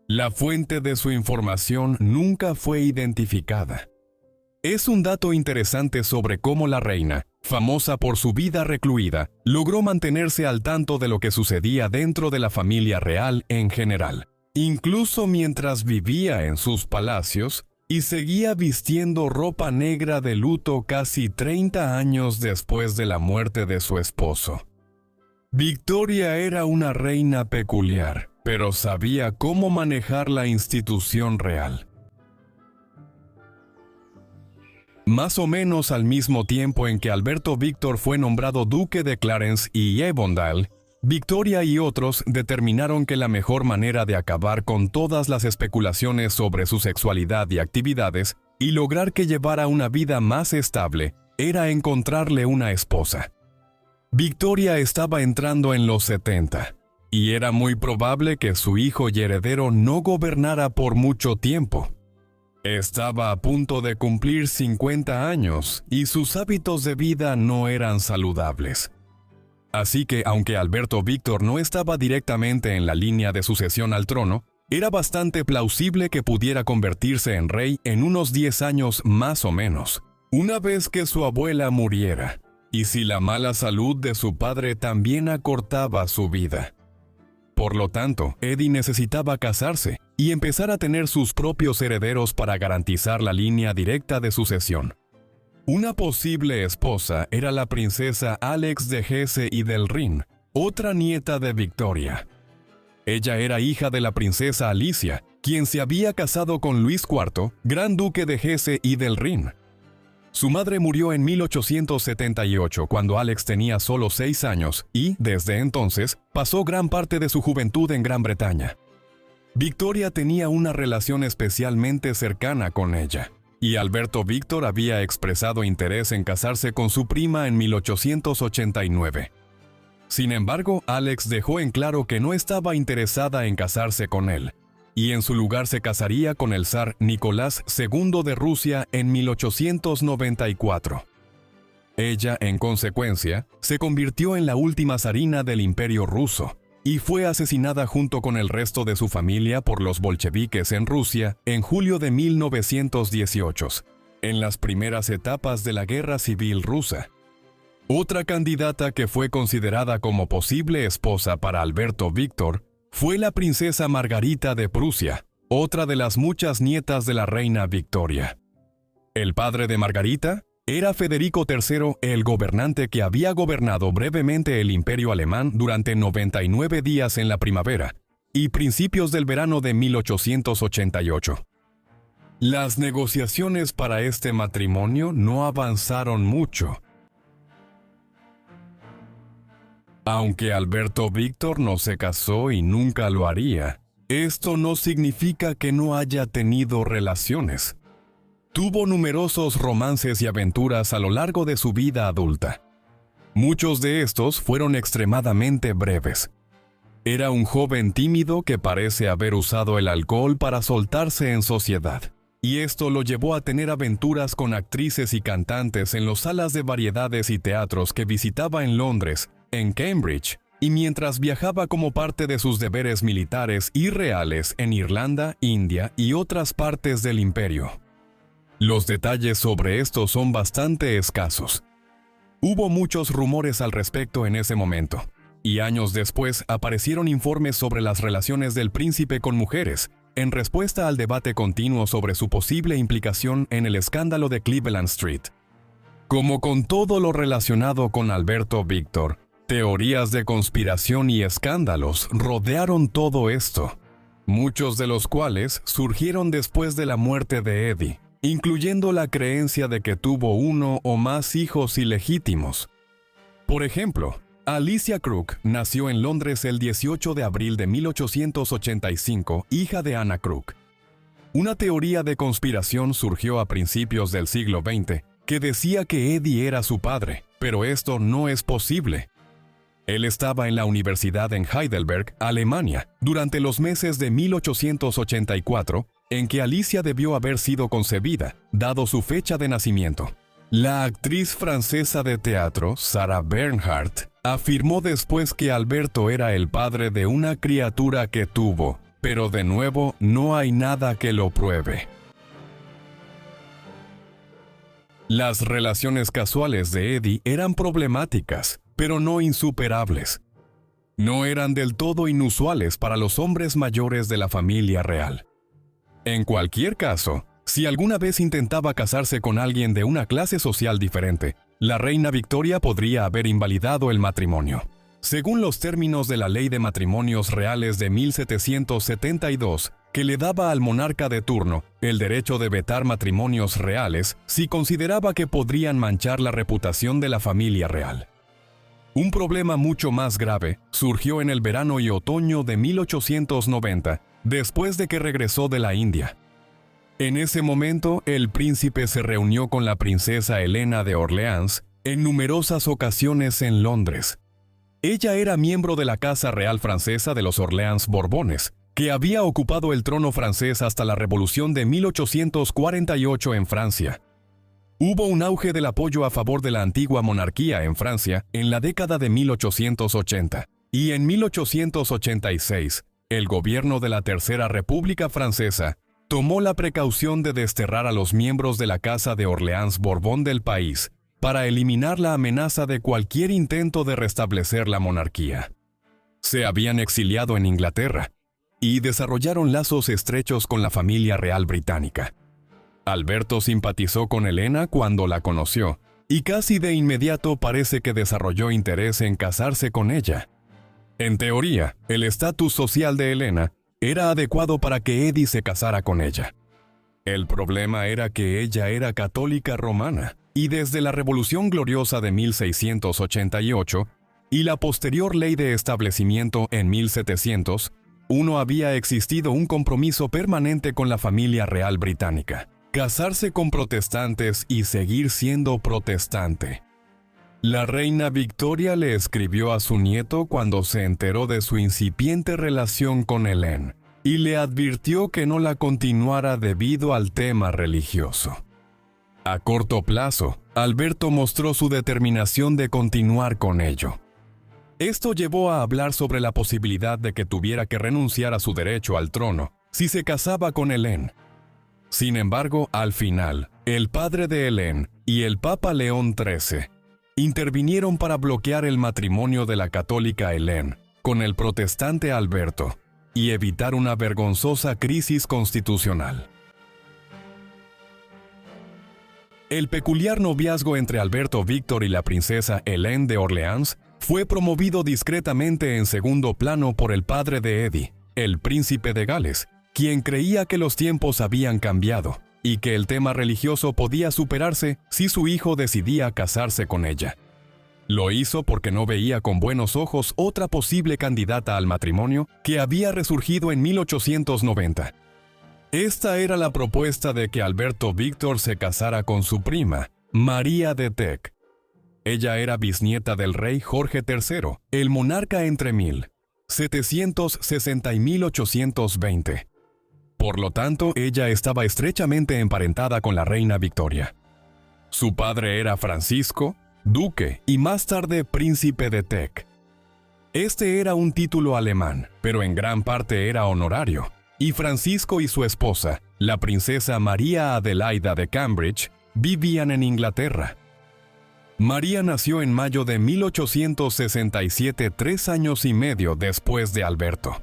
La fuente de su información nunca fue identificada. Es un dato interesante sobre cómo la reina, famosa por su vida recluida, logró mantenerse al tanto de lo que sucedía dentro de la familia real en general, incluso mientras vivía en sus palacios y seguía vistiendo ropa negra de luto casi 30 años después de la muerte de su esposo. Victoria era una reina peculiar, pero sabía cómo manejar la institución real. Más o menos al mismo tiempo en que Alberto Víctor fue nombrado duque de Clarence y Avondale, Victoria y otros determinaron que la mejor manera de acabar con todas las especulaciones sobre su sexualidad y actividades y lograr que llevara una vida más estable era encontrarle una esposa. Victoria estaba entrando en los 70, y era muy probable que su hijo y heredero no gobernara por mucho tiempo. Estaba a punto de cumplir 50 años y sus hábitos de vida no eran saludables. Así que, aunque Alberto Víctor no estaba directamente en la línea de sucesión al trono, era bastante plausible que pudiera convertirse en rey en unos 10 años más o menos, una vez que su abuela muriera, y si la mala salud de su padre también acortaba su vida. Por lo tanto, Eddie necesitaba casarse y empezar a tener sus propios herederos para garantizar la línea directa de sucesión. Una posible esposa era la princesa Alex de Hesse y del Rin, otra nieta de Victoria. Ella era hija de la princesa Alicia, quien se había casado con Luis IV, gran duque de Hesse y del Rin. Su madre murió en 1878, cuando Alex tenía solo 6 años, y, desde entonces, pasó gran parte de su juventud en Gran Bretaña. Victoria tenía una relación especialmente cercana con ella, y Alberto Víctor había expresado interés en casarse con su prima en 1889. Sin embargo, Alex dejó en claro que no estaba interesada en casarse con él, y en su lugar se casaría con el zar Nicolás II de Rusia en 1894. Ella, en consecuencia, se convirtió en la última zarina del Imperio ruso, y fue asesinada junto con el resto de su familia por los bolcheviques en Rusia en julio de 1918, en las primeras etapas de la Guerra Civil Rusa. Otra candidata que fue considerada como posible esposa para Alberto Víctor fue la princesa Margarita de Prusia, otra de las muchas nietas de la reina Victoria. El padre de Margarita era Federico III, el gobernante que había gobernado brevemente el Imperio Alemán durante 99 días en la primavera y principios del verano de 1888. Las negociaciones para este matrimonio no avanzaron mucho. Aunque Alberto Víctor no se casó y nunca lo haría, esto no significa que no haya tenido relaciones. Tuvo numerosos romances y aventuras a lo largo de su vida adulta. Muchos de estos fueron extremadamente breves. Era un joven tímido que parece haber usado el alcohol para soltarse en sociedad, y esto lo llevó a tener aventuras con actrices y cantantes en las salas de variedades y teatros que visitaba en Londres, en Cambridge, y mientras viajaba como parte de sus deberes militares y reales en Irlanda, India y otras partes del imperio. Los detalles sobre esto son bastante escasos. Hubo muchos rumores al respecto en ese momento, y años después aparecieron informes sobre las relaciones del príncipe con mujeres, en respuesta al debate continuo sobre su posible implicación en el escándalo de Cleveland Street. Como con todo lo relacionado con Alberto Víctor, teorías de conspiración y escándalos rodearon todo esto, muchos de los cuales surgieron después de la muerte de Eddie, incluyendo la creencia de que tuvo uno o más hijos ilegítimos. Por ejemplo, Alicia Crook nació en Londres el 18 de abril de 1885, hija de Anna Crook. Una teoría de conspiración surgió a principios del siglo XX que decía que Eddie era su padre, pero esto no es posible. Él estaba en la universidad en Heidelberg, Alemania, durante los meses de 1884, en que Alicia debió haber sido concebida, dado su fecha de nacimiento. La actriz francesa de teatro, Sarah Bernhardt, afirmó después que Alberto era el padre de una criatura que tuvo, pero de nuevo no hay nada que lo pruebe. Las relaciones casuales de Eddie eran problemáticas, pero no insuperables. No eran del todo inusuales para los hombres mayores de la familia real. En cualquier caso, si alguna vez intentaba casarse con alguien de una clase social diferente, la reina Victoria podría haber invalidado el matrimonio. Según los términos de la Ley de Matrimonios Reales de 1772, que le daba al monarca de turno el derecho de vetar matrimonios reales si consideraba que podrían manchar la reputación de la familia real. Un problema mucho más grave surgió en el verano y otoño de 1890, después de que regresó de la India. En ese momento, el príncipe se reunió con la princesa Helena de Orleans en numerosas ocasiones en Londres. Ella era miembro de la Casa Real Francesa de los Orleans Borbones, que había ocupado el trono francés hasta la Revolución de 1848 en Francia. Hubo un auge del apoyo a favor de la antigua monarquía en Francia en la década de 1880, y en 1886, el gobierno de la Tercera República Francesa tomó la precaución de desterrar a los miembros de la Casa de Orleans Borbón del país para eliminar la amenaza de cualquier intento de restablecer la monarquía. Se habían exiliado en Inglaterra y desarrollaron lazos estrechos con la familia real británica. Alberto simpatizó con Helena cuando la conoció, y casi de inmediato parece que desarrolló interés en casarse con ella. En teoría, el estatus social de Helena era adecuado para que Eddie se casara con ella. El problema era que ella era católica romana, y desde la Revolución Gloriosa de 1688 y la posterior Ley de Establecimiento en 1701 había existido un compromiso permanente con la familia real británica: casarse con protestantes y seguir siendo protestante. La reina Victoria le escribió a su nieto cuando se enteró de su incipiente relación con Helene, y le advirtió que no la continuara debido al tema religioso. A corto plazo, Alberto mostró su determinación de continuar con ello. Esto llevó a hablar sobre la posibilidad de que tuviera que renunciar a su derecho al trono si se casaba con Helene. Sin embargo, al final, el padre de Helene y el Papa León XIII intervinieron para bloquear el matrimonio de la católica Helene con el protestante Alberto y evitar una vergonzosa crisis constitucional. El peculiar noviazgo entre Alberto Víctor y la princesa Helene de Orleans fue promovido discretamente en segundo plano por el padre de Eddie, el príncipe de Gales, quien creía que los tiempos habían cambiado y que el tema religioso podía superarse si su hijo decidía casarse con ella. Lo hizo porque no veía con buenos ojos otra posible candidata al matrimonio que había resurgido en 1890. Esta era la propuesta de que Alberto Víctor se casara con su prima, María de Teck. Ella era bisnieta del rey Jorge III, el monarca entre 1760 y 1820. Por lo tanto, ella estaba estrechamente emparentada con la reina Victoria. Su padre era Francisco, duque y más tarde príncipe de Teck. Este era un título alemán, pero en gran parte era honorario, y Francisco y su esposa, la princesa María Adelaida de Cambridge, vivían en Inglaterra. María nació en mayo de 1867, 3 años y medio después de Alberto.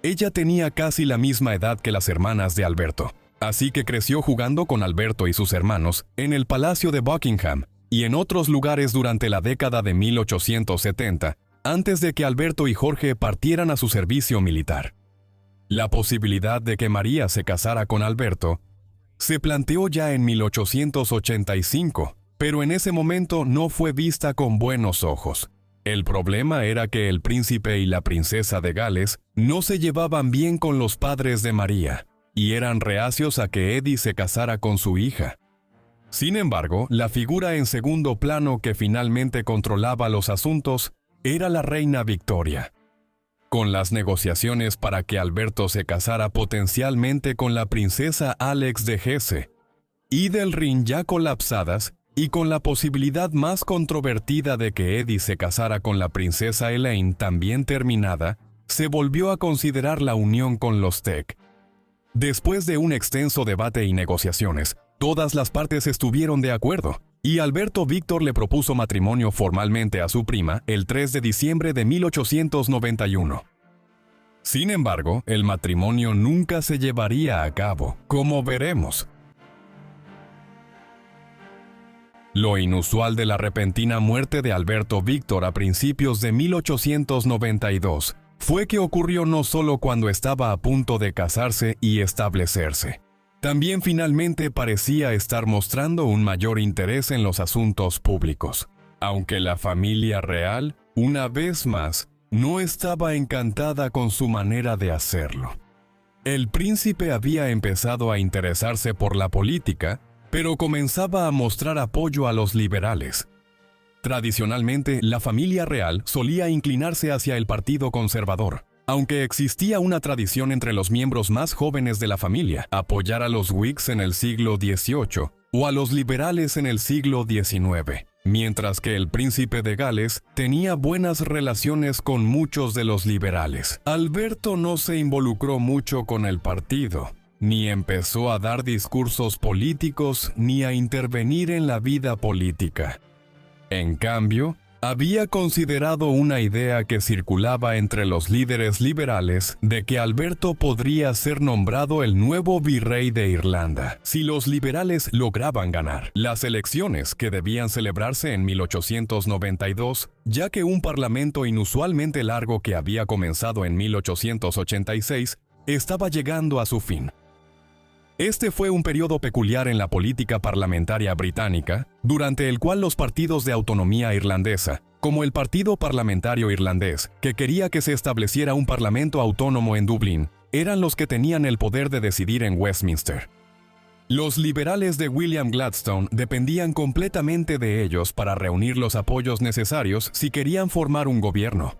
Ella tenía casi la misma edad que las hermanas de Alberto, así que creció jugando con Alberto y sus hermanos en el Palacio de Buckingham y en otros lugares durante la década de 1870, antes de que Alberto y Jorge partieran a su servicio militar. La posibilidad de que María se casara con Alberto se planteó ya en 1885, pero en ese momento no fue vista con buenos ojos. El problema era que el príncipe y la princesa de Gales no se llevaban bien con los padres de María, y eran reacios a que Eddie se casara con su hija. Sin embargo, la figura en segundo plano que finalmente controlaba los asuntos era la reina Victoria. Con las negociaciones para que Alberto se casara potencialmente con la princesa Alex de Hesse y del Rin ya colapsadas, y con la posibilidad más controvertida de que Eddie se casara con la princesa Elaine también terminada, se volvió a considerar la unión con los Teck. Después de un extenso debate y negociaciones, todas las partes estuvieron de acuerdo, y Alberto Víctor le propuso matrimonio formalmente a su prima el 3 de diciembre de 1891. Sin embargo, el matrimonio nunca se llevaría a cabo, como veremos. Lo inusual de la repentina muerte de Alberto Víctor a principios de 1892 fue que ocurrió no solo cuando estaba a punto de casarse y establecerse. También finalmente parecía estar mostrando un mayor interés en los asuntos públicos, aunque la familia real, una vez más, no estaba encantada con su manera de hacerlo. El príncipe había empezado a interesarse por la política, pero comenzaba a mostrar apoyo a los liberales. Tradicionalmente, la familia real solía inclinarse hacia el Partido Conservador, aunque existía una tradición entre los miembros más jóvenes de la familia, apoyar a los Whigs en el siglo XVIII o a los liberales en el siglo XIX, mientras que el príncipe de Gales tenía buenas relaciones con muchos de los liberales. Alberto no se involucró mucho con el partido, ni empezó a dar discursos políticos ni a intervenir en la vida política. En cambio, había considerado una idea que circulaba entre los líderes liberales de que Alberto podría ser nombrado el nuevo virrey de Irlanda si los liberales lograban ganar las elecciones que debían celebrarse en 1892, ya que un parlamento inusualmente largo que había comenzado en 1886 estaba llegando a su fin. Este fue un periodo peculiar en la política parlamentaria británica, durante el cual los partidos de autonomía irlandesa, como el Partido Parlamentario Irlandés, que quería que se estableciera un parlamento autónomo en Dublín, eran los que tenían el poder de decidir en Westminster. Los liberales de William Gladstone dependían completamente de ellos para reunir los apoyos necesarios si querían formar un gobierno.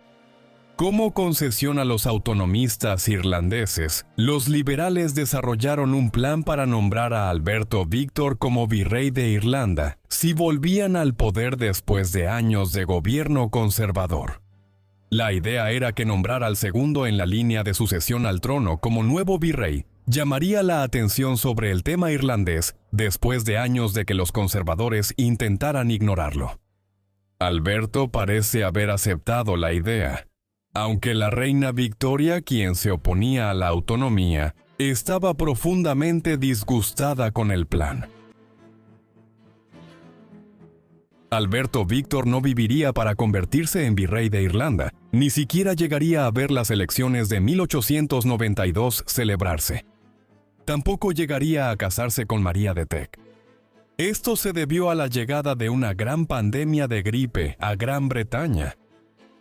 Como concesión a los autonomistas irlandeses, los liberales desarrollaron un plan para nombrar a Alberto Víctor como virrey de Irlanda si volvían al poder después de años de gobierno conservador. La idea era que nombrar al segundo en la línea de sucesión al trono como nuevo virrey llamaría la atención sobre el tema irlandés después de años de que los conservadores intentaran ignorarlo. Alberto parece haber aceptado la idea, aunque la reina Victoria, quien se oponía a la autonomía, estaba profundamente disgustada con el plan. Alberto Víctor no viviría para convertirse en virrey de Irlanda, ni siquiera llegaría a ver las elecciones de 1892 celebrarse. Tampoco llegaría a casarse con María de Teck. Esto se debió a la llegada de una gran pandemia de gripe a Gran Bretaña.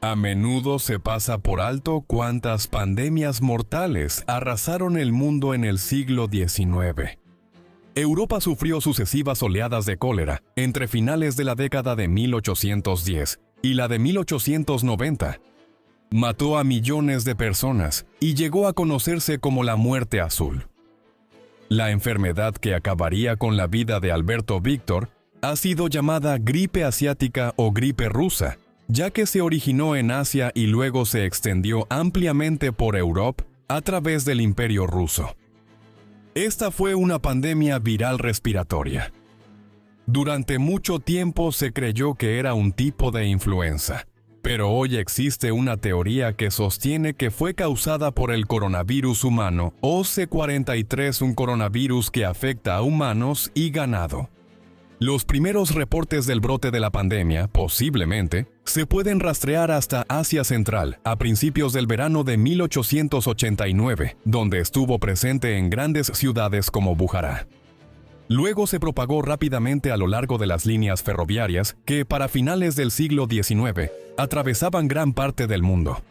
A menudo se pasa por alto cuántas pandemias mortales arrasaron el mundo en el siglo XIX. Europa sufrió sucesivas oleadas de cólera entre finales de la década de 1810 y la de 1890. Mató a millones de personas y llegó a conocerse como la muerte azul. La enfermedad que acabaría con la vida de Alberto Víctor ha sido llamada gripe asiática o gripe rusa, ya que se originó en Asia y luego se extendió ampliamente por Europa a través del Imperio Ruso. Esta fue una pandemia viral respiratoria. Durante mucho tiempo se creyó que era un tipo de influenza, pero hoy existe una teoría que sostiene que fue causada por el coronavirus humano OC43, un coronavirus que afecta a humanos y ganado. Los primeros reportes del brote de la pandemia, posiblemente, se pueden rastrear hasta Asia Central, a principios del verano de 1889, donde estuvo presente en grandes ciudades como Bujará. Luego se propagó rápidamente a lo largo de las líneas ferroviarias que, para finales del siglo XIX, atravesaban gran parte del mundo.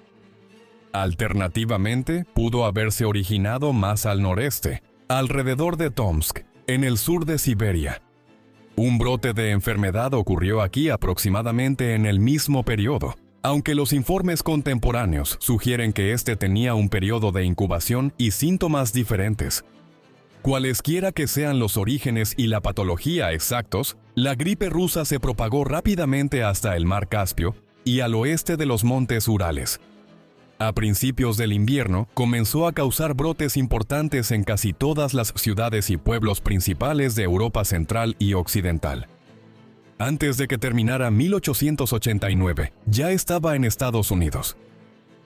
Alternativamente, pudo haberse originado más al noreste, alrededor de Tomsk, en el sur de Siberia. Un brote de enfermedad ocurrió aquí aproximadamente en el mismo periodo, aunque los informes contemporáneos sugieren que este tenía un periodo de incubación y síntomas diferentes. Cualesquiera que sean los orígenes y la patología exactos, la gripe rusa se propagó rápidamente hasta el mar Caspio y al oeste de los montes Urales. A principios del invierno, comenzó a causar brotes importantes en casi todas las ciudades y pueblos principales de Europa Central y Occidental. Antes de que terminara 1889, ya estaba en Estados Unidos.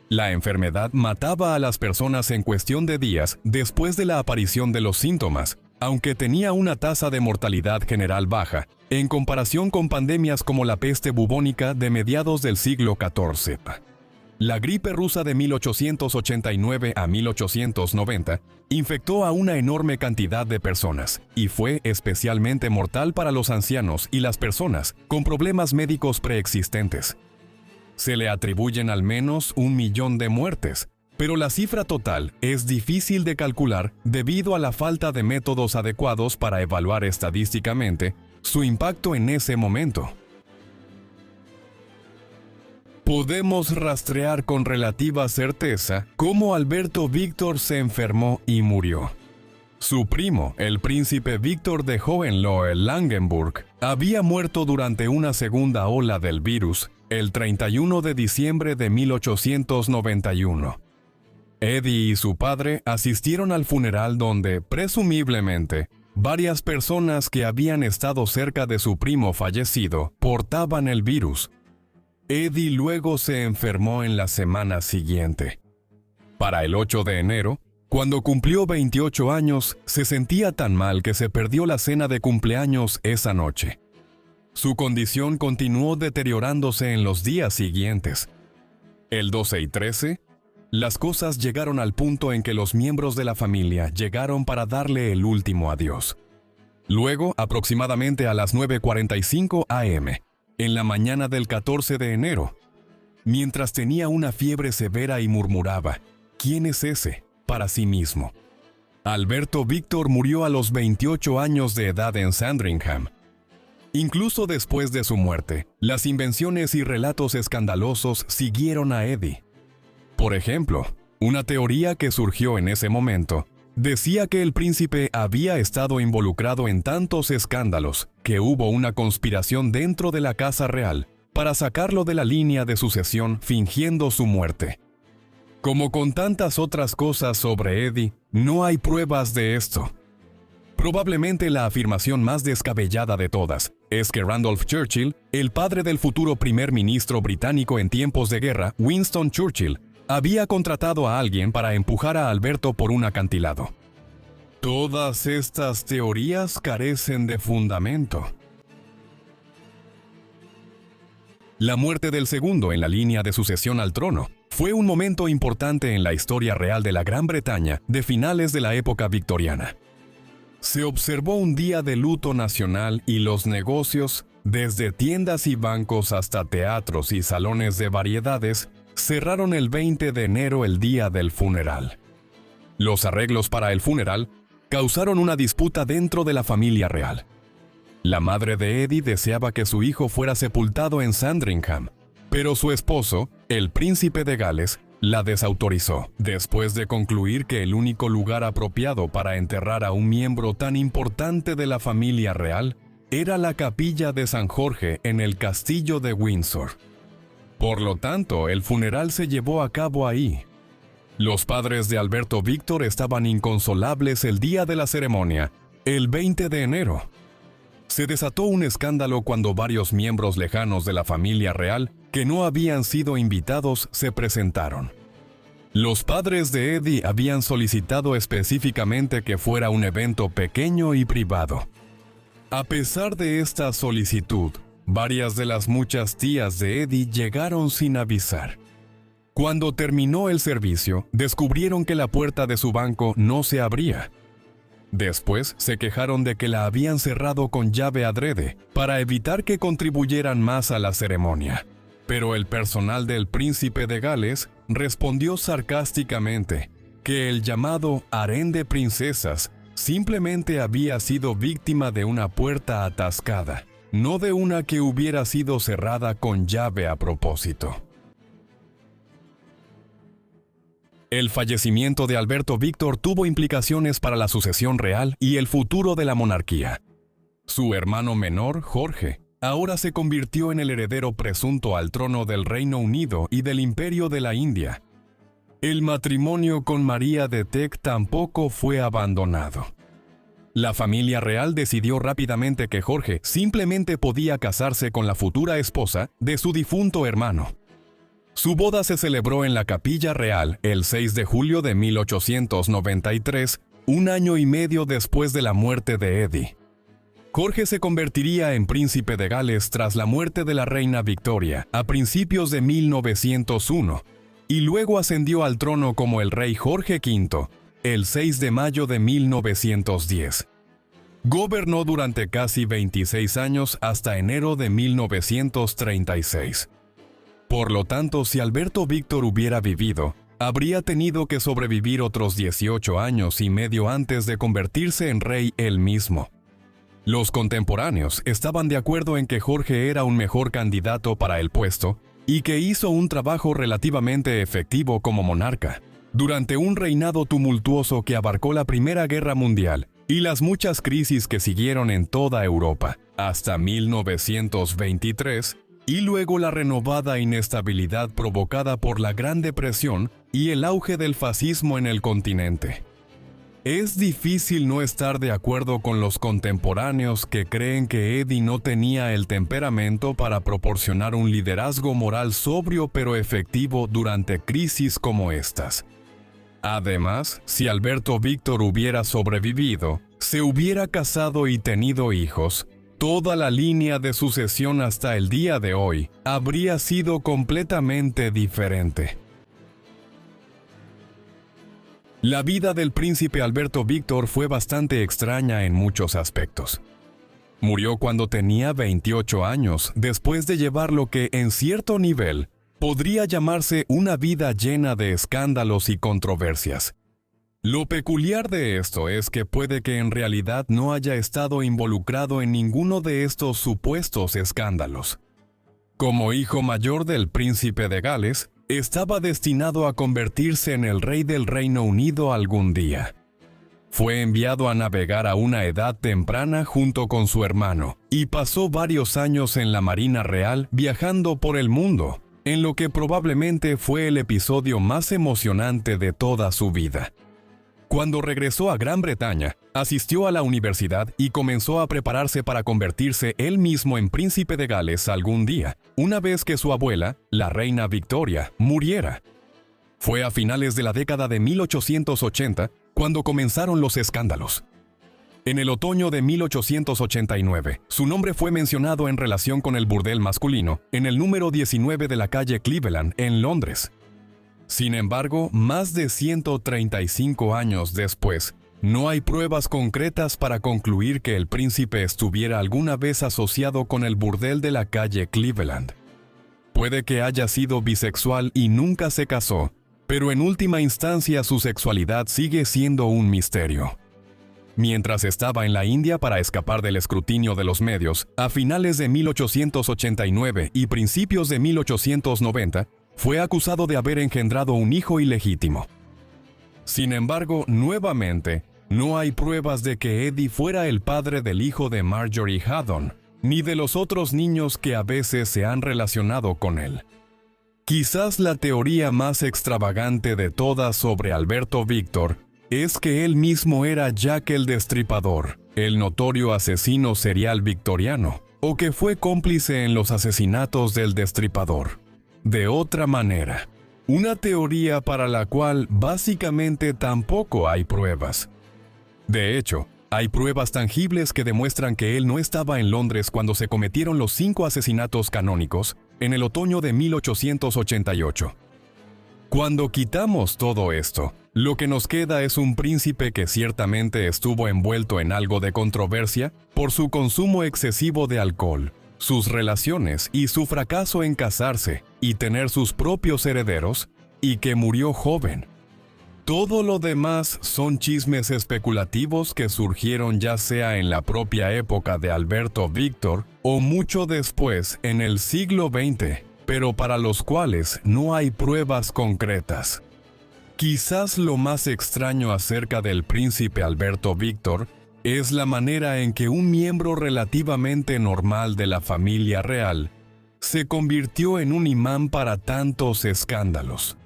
La enfermedad mataba a las personas en cuestión de días después de la aparición de los síntomas, aunque tenía una tasa de mortalidad general baja, en comparación con pandemias como la peste bubónica de mediados del siglo XIV. La gripe rusa de 1889 a 1890 infectó a una enorme cantidad de personas y fue especialmente mortal para los ancianos y las personas con problemas médicos preexistentes. Se le atribuyen al menos 1 millón de muertes, pero la cifra total es difícil de calcular debido a la falta de métodos adecuados para evaluar estadísticamente su impacto en ese momento. Podemos rastrear con relativa certeza cómo Alberto Víctor se enfermó y murió. Su primo, el príncipe Víctor de Hohenlohe-Langenburg, había muerto durante una segunda ola del virus el 31 de diciembre de 1891. Eddie y su padre asistieron al funeral donde, presumiblemente, varias personas que habían estado cerca de su primo fallecido portaban el virus. Eddie luego se enfermó en la semana siguiente. Para el 8 de enero, cuando cumplió 28 años, se sentía tan mal que se perdió la cena de cumpleaños esa noche. Su condición continuó deteriorándose en los días siguientes. El 12 y 13, las cosas llegaron al punto en que los miembros de la familia llegaron para darle el último adiós. Luego, aproximadamente a las 9:45 a.m., en la mañana del 14 de enero, mientras tenía una fiebre severa y murmuraba, ¿quién es ese?, para sí mismo. Alberto Víctor murió a los 28 años de edad en Sandringham. Incluso después de su muerte, las invenciones y relatos escandalosos siguieron a Eddie. Por ejemplo, una teoría que surgió en ese momento decía que el príncipe había estado involucrado en tantos escándalos que hubo una conspiración dentro de la Casa Real para sacarlo de la línea de sucesión fingiendo su muerte. Como con tantas otras cosas sobre Eddie, no hay pruebas de esto. Probablemente la afirmación más descabellada de todas es que Randolph Churchill, el padre del futuro primer ministro británico en tiempos de guerra, Winston Churchill, había contratado a alguien para empujar a Alberto por un acantilado. Todas estas teorías carecen de fundamento. La muerte del segundo en la línea de sucesión al trono fue un momento importante en la historia real de la Gran Bretaña de finales de la época victoriana. Se observó un día de luto nacional y los negocios, desde tiendas y bancos hasta teatros y salones de variedades, cerraron el 20 de enero, el día del funeral. Los arreglos para el funeral causaron una disputa dentro de la familia real. La madre de Eddie deseaba que su hijo fuera sepultado en Sandringham, pero su esposo, el príncipe de Gales, la desautorizó, después de concluir que el único lugar apropiado para enterrar a un miembro tan importante de la familia real era la capilla de San Jorge en el castillo de Windsor. Por lo tanto, el funeral se llevó a cabo ahí. Los padres de Alberto Víctor estaban inconsolables el día de la ceremonia, el 20 de enero. Se desató un escándalo cuando varios miembros lejanos de la familia real, que no habían sido invitados, se presentaron. Los padres de Eddie habían solicitado específicamente que fuera un evento pequeño y privado. A pesar de esta solicitud, varias de las muchas tías de Eddie llegaron sin avisar. Cuando terminó el servicio, descubrieron que la puerta de su banco no se abría. Después se quejaron de que la habían cerrado con llave adrede para evitar que contribuyeran más a la ceremonia. Pero el personal del príncipe de Gales respondió sarcásticamente que el llamado harén de princesas simplemente había sido víctima de una puerta atascada, no de una que hubiera sido cerrada con llave a propósito. El fallecimiento de Alberto Víctor tuvo implicaciones para la sucesión real y el futuro de la monarquía. Su hermano menor, Jorge, ahora se convirtió en el heredero presunto al trono del Reino Unido y del Imperio de la India. El matrimonio con María de Teck tampoco fue abandonado. La familia real decidió rápidamente que Jorge simplemente podía casarse con la futura esposa de su difunto hermano. Su boda se celebró en la Capilla Real el 6 de julio de 1893 un año y medio después de la muerte de Eddie. Jorge se convertiría en príncipe de Gales tras la muerte de la reina Victoria a principios de 1901 y luego ascendió al trono como el rey Jorge V el 6 de mayo de 1910. Gobernó durante casi 26 años hasta enero de 1936. Por lo tanto, si Alberto Víctor hubiera vivido, habría tenido que sobrevivir otros 18 años y medio antes de convertirse en rey él mismo. Los contemporáneos estaban de acuerdo en que Jorge era un mejor candidato para el puesto y que hizo un trabajo relativamente efectivo como monarca, durante un reinado tumultuoso que abarcó la Primera Guerra Mundial y las muchas crisis que siguieron en toda Europa, hasta 1923, y luego la renovada inestabilidad provocada por la Gran Depresión y el auge del fascismo en el continente. Es difícil no estar de acuerdo con los contemporáneos que creen que Eddie no tenía el temperamento para proporcionar un liderazgo moral sobrio pero efectivo durante crisis como estas. Además, si Alberto Víctor hubiera sobrevivido, se hubiera casado y tenido hijos, toda la línea de sucesión hasta el día de hoy habría sido completamente diferente. La vida del príncipe Alberto Víctor fue bastante extraña en muchos aspectos. Murió cuando tenía 28 años, después de llevar lo que, en cierto nivel, podría llamarse una vida llena de escándalos y controversias. Lo peculiar de esto es que puede que en realidad no haya estado involucrado en ninguno de estos supuestos escándalos. Como hijo mayor del príncipe de Gales, estaba destinado a convertirse en el rey del Reino Unido algún día. Fue enviado a navegar a una edad temprana junto con su hermano, y pasó varios años en la Marina Real viajando por el mundo, en lo que probablemente fue el episodio más emocionante de toda su vida. Cuando regresó a Gran Bretaña, asistió a la universidad y comenzó a prepararse para convertirse él mismo en príncipe de Gales algún día, una vez que su abuela, la reina Victoria, muriera. Fue a finales de la década de 1880 cuando comenzaron los escándalos. En el otoño de 1889, su nombre fue mencionado en relación con el burdel masculino en el número 19 de la calle Cleveland, en Londres. Sin embargo, más de 135 años después, no hay pruebas concretas para concluir que el príncipe estuviera alguna vez asociado con el burdel de la calle Cleveland. Puede que haya sido bisexual y nunca se casó, pero en última instancia su sexualidad sigue siendo un misterio. Mientras estaba en la India para escapar del escrutinio de los medios, a finales de 1889 y principios de 1890, fue acusado de haber engendrado un hijo ilegítimo. Sin embargo, nuevamente, no hay pruebas de que Eddie fuera el padre del hijo de Marjorie Haddon, ni de los otros niños que a veces se han relacionado con él. Quizás la teoría más extravagante de todas sobre Alberto Víctor es que él mismo era Jack el Destripador, el notorio asesino serial victoriano, o que fue cómplice en los asesinatos del Destripador. De otra manera, una teoría para la cual básicamente tampoco hay pruebas. De hecho, hay pruebas tangibles que demuestran que él no estaba en Londres cuando se cometieron los 5 asesinatos canónicos en el otoño de 1888. Cuando quitamos todo esto, lo que nos queda es un príncipe que ciertamente estuvo envuelto en algo de controversia por su consumo excesivo de alcohol, sus relaciones y su fracaso en casarse y tener sus propios herederos, y que murió joven. Todo lo demás son chismes especulativos que surgieron ya sea en la propia época de Alberto Víctor o mucho después en el siglo XX, pero para los cuales no hay pruebas concretas. Quizás lo más extraño acerca del príncipe Alberto Víctor es la manera en que un miembro relativamente normal de la familia real se convirtió en un imán para tantos escándalos.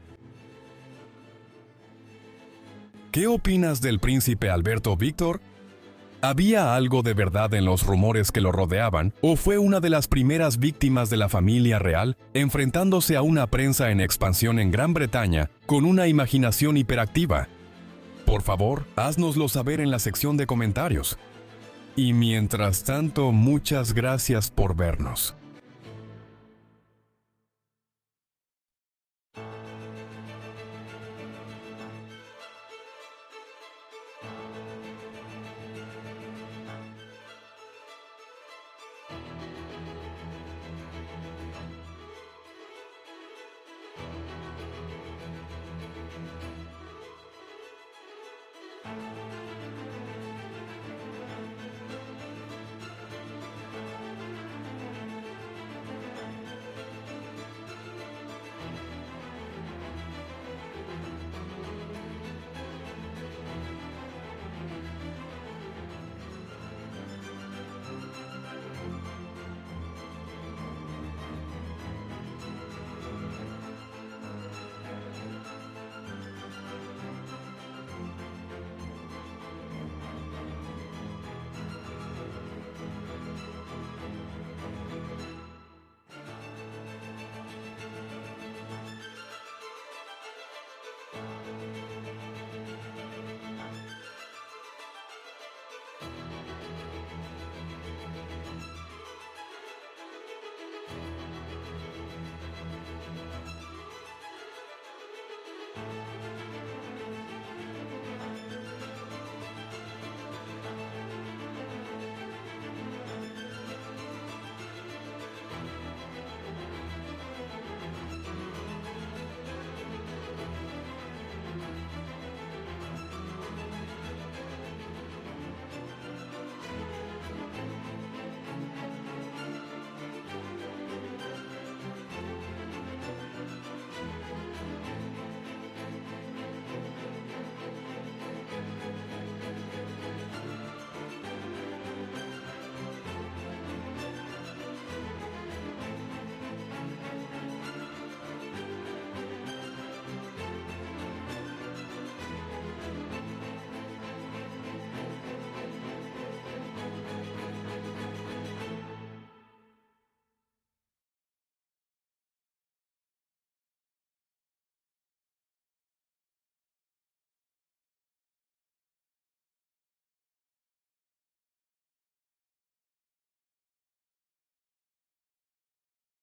¿Qué opinas del príncipe Alberto Víctor? ¿Había algo de verdad en los rumores que lo rodeaban, o fue una de las primeras víctimas de la familia real, enfrentándose a una prensa en expansión en Gran Bretaña con una imaginación hiperactiva? Por favor, haznoslo saber en la sección de comentarios. Y mientras tanto, muchas gracias por vernos.